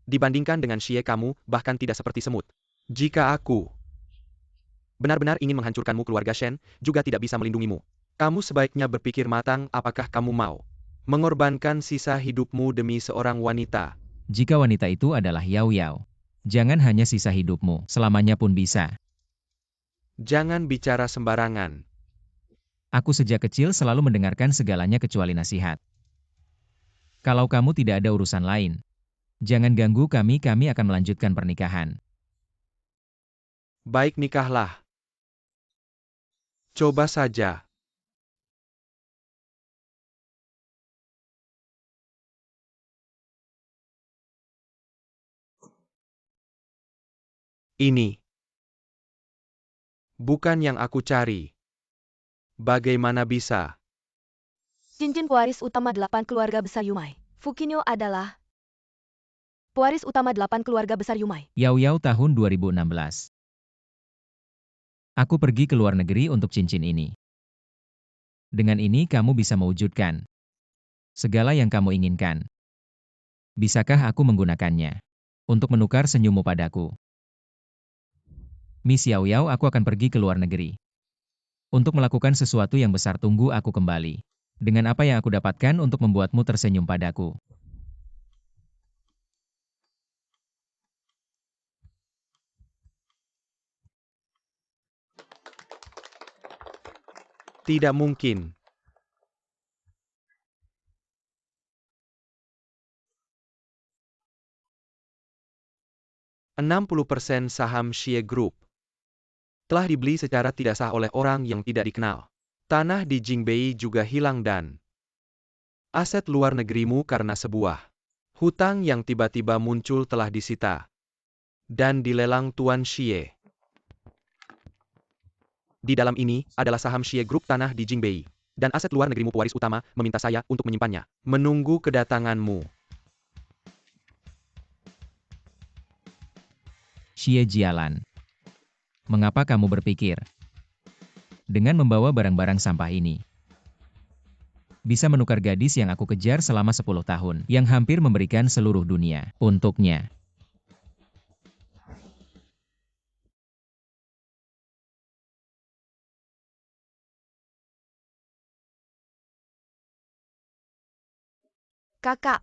Dibandingkan dengan Xie, kamu bahkan tidak seperti semut. Jika aku benar-benar ingin menghancurkanmu, keluarga Shen juga tidak bisa melindungimu. Kamu sebaiknya berpikir matang, apakah kamu mau mengorbankan sisa hidupmu demi seorang wanita? Jika wanita itu adalah Yao Yao, jangan hanya sisa hidupmu, selamanya pun bisa. Jangan bicara sembarangan. Aku sejak kecil selalu mendengarkan segalanya kecuali nasihat. Kalau kamu tidak ada urusan lain, jangan ganggu kami akan melanjutkan pernikahan. Baik nikahlah. Coba saja. Ini bukan yang aku cari. Bagaimana bisa? Cincin pewaris utama 8 keluarga besar Yumai. Fukinyo adalah pewaris utama 8 keluarga besar Yumai. Yao Yao tahun 2016. Aku pergi ke luar negeri untuk cincin ini. Dengan ini kamu bisa mewujudkan segala yang kamu inginkan. Bisakah aku menggunakannya untuk menukar senyummu padaku? Miss Yao Yao, aku akan pergi ke luar negeri untuk melakukan sesuatu yang besar. Tunggu aku kembali dengan apa yang aku dapatkan untuk membuatmu tersenyum padaku. Tidak mungkin. %60 saham Xie Group telah dibeli secara tidak sah oleh orang yang tidak dikenal. Tanah di Jingbei juga hilang dan aset luar negerimu karena sebuah hutang yang tiba-tiba muncul telah disita dan dilelang Tuan Xie. Di dalam ini adalah saham Xie Group, tanah di Jingbei, dan aset luar negerimu. Pewaris utama meminta saya untuk menyimpannya, menunggu kedatanganmu. Xie Jialan, mengapa kamu berpikir dengan membawa barang-barang sampah ini bisa menukar gadis yang aku kejar selama 10 tahun, yang hampir memberikan seluruh dunia untuknya? Kakak,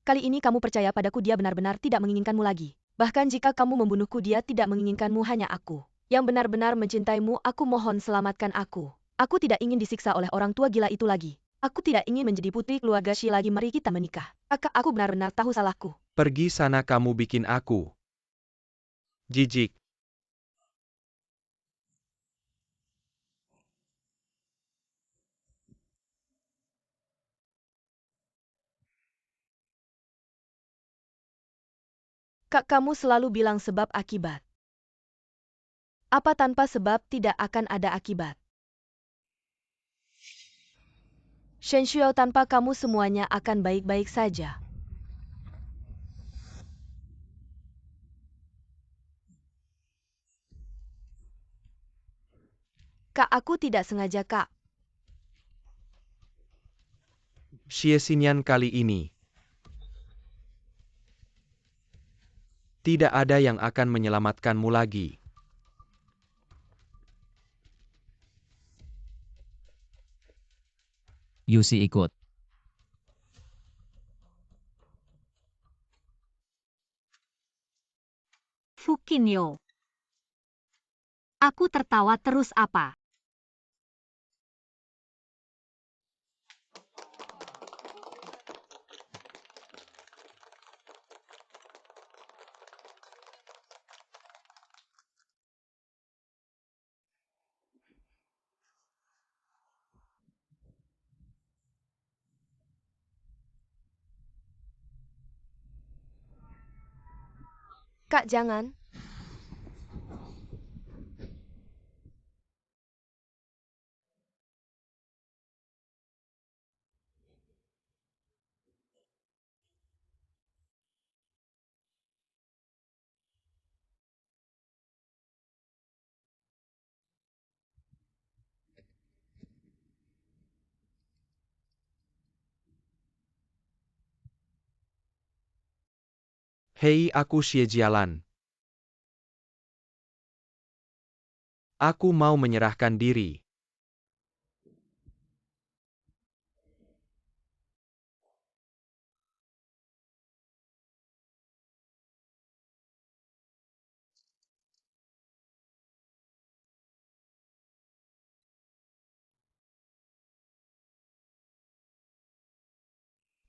kali ini kamu percaya padaku, dia benar-benar tidak menginginkanmu lagi. Bahkan jika kamu membunuhku, dia tidak menginginkanmu, hanya aku yang benar-benar mencintaimu. Aku mohon selamatkan aku. Aku tidak ingin disiksa oleh orang tua gila itu lagi. Aku tidak ingin menjadi putri keluarga Shi lagi. Mari kita menikah. Kakak, aku benar-benar tahu salahku. Pergi sana, kamu bikin aku jijik. Kak, kamu selalu bilang sebab akibat. Apa tanpa sebab tidak akan ada akibat. Shen Shuo, tanpa kamu semuanya akan baik-baik saja. Kak, aku tidak sengaja, Kak. Xie Xinyan, kali ini tidak ada yang akan menyelamatkanmu lagi. Yusi ikut. Fukinyo. Aku tertawa terus apa? Kak, jangan. Hei, aku Xie Jialan. Aku mau menyerahkan diri.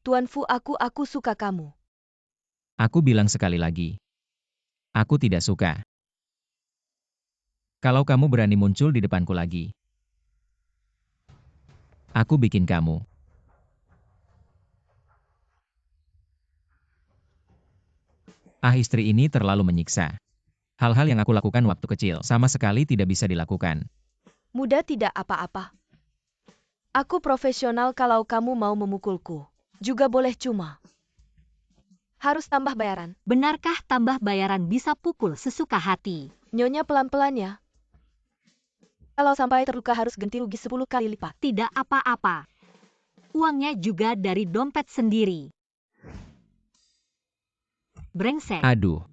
Tuan Fu, aku suka kamu. Aku bilang sekali lagi. Aku tidak suka. Kalau kamu berani muncul di depanku lagi, aku bikin kamu. Istri ini terlalu menyiksa. Hal-hal yang aku lakukan waktu kecil sama sekali tidak bisa dilakukan. Muda tidak apa-apa. Aku profesional, kalau kamu mau memukulku. Juga boleh, cuma harus tambah bayaran. Benarkah tambah bayaran bisa pukul sesuka hati? Nyonya pelan-pelan ya. Kalau sampai terluka harus ganti rugi 10 kali lipat. Tidak apa-apa. Uangnya juga dari dompet sendiri. Brengsek. Aduh,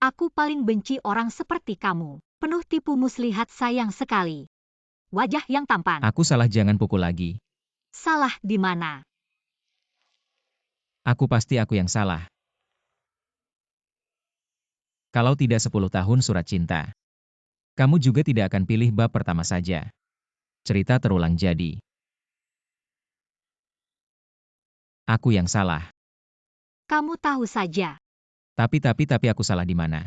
Aku paling benci orang seperti kamu. Penuh tipu muslihat, sayang sekali. Wajah yang tampan. aku salah, jangan pukul lagi. Salah di mana? Aku yang salah. Kalau tidak 10 tahun surat cinta, kamu juga tidak akan pilih bab pertama saja. Cerita terulang jadi. Aku yang salah. Kamu tahu saja. Tapi aku salah di mana?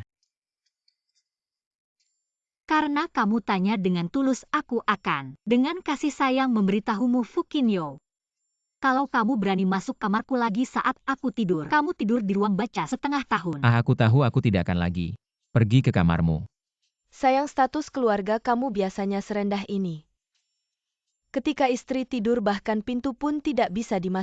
Karena kamu tanya dengan tulus, aku akan dengan kasih sayang memberitahumu, Fukinyo. Kalau kamu berani masuk kamarku lagi saat aku tidur, kamu tidur di ruang baca setengah tahun. Aku tahu aku tidak akan lagi. Pergi ke kamarmu. Sayang, status keluarga kamu biasanya serendah ini. Ketika istri tidur bahkan pintu pun tidak bisa dimasuki.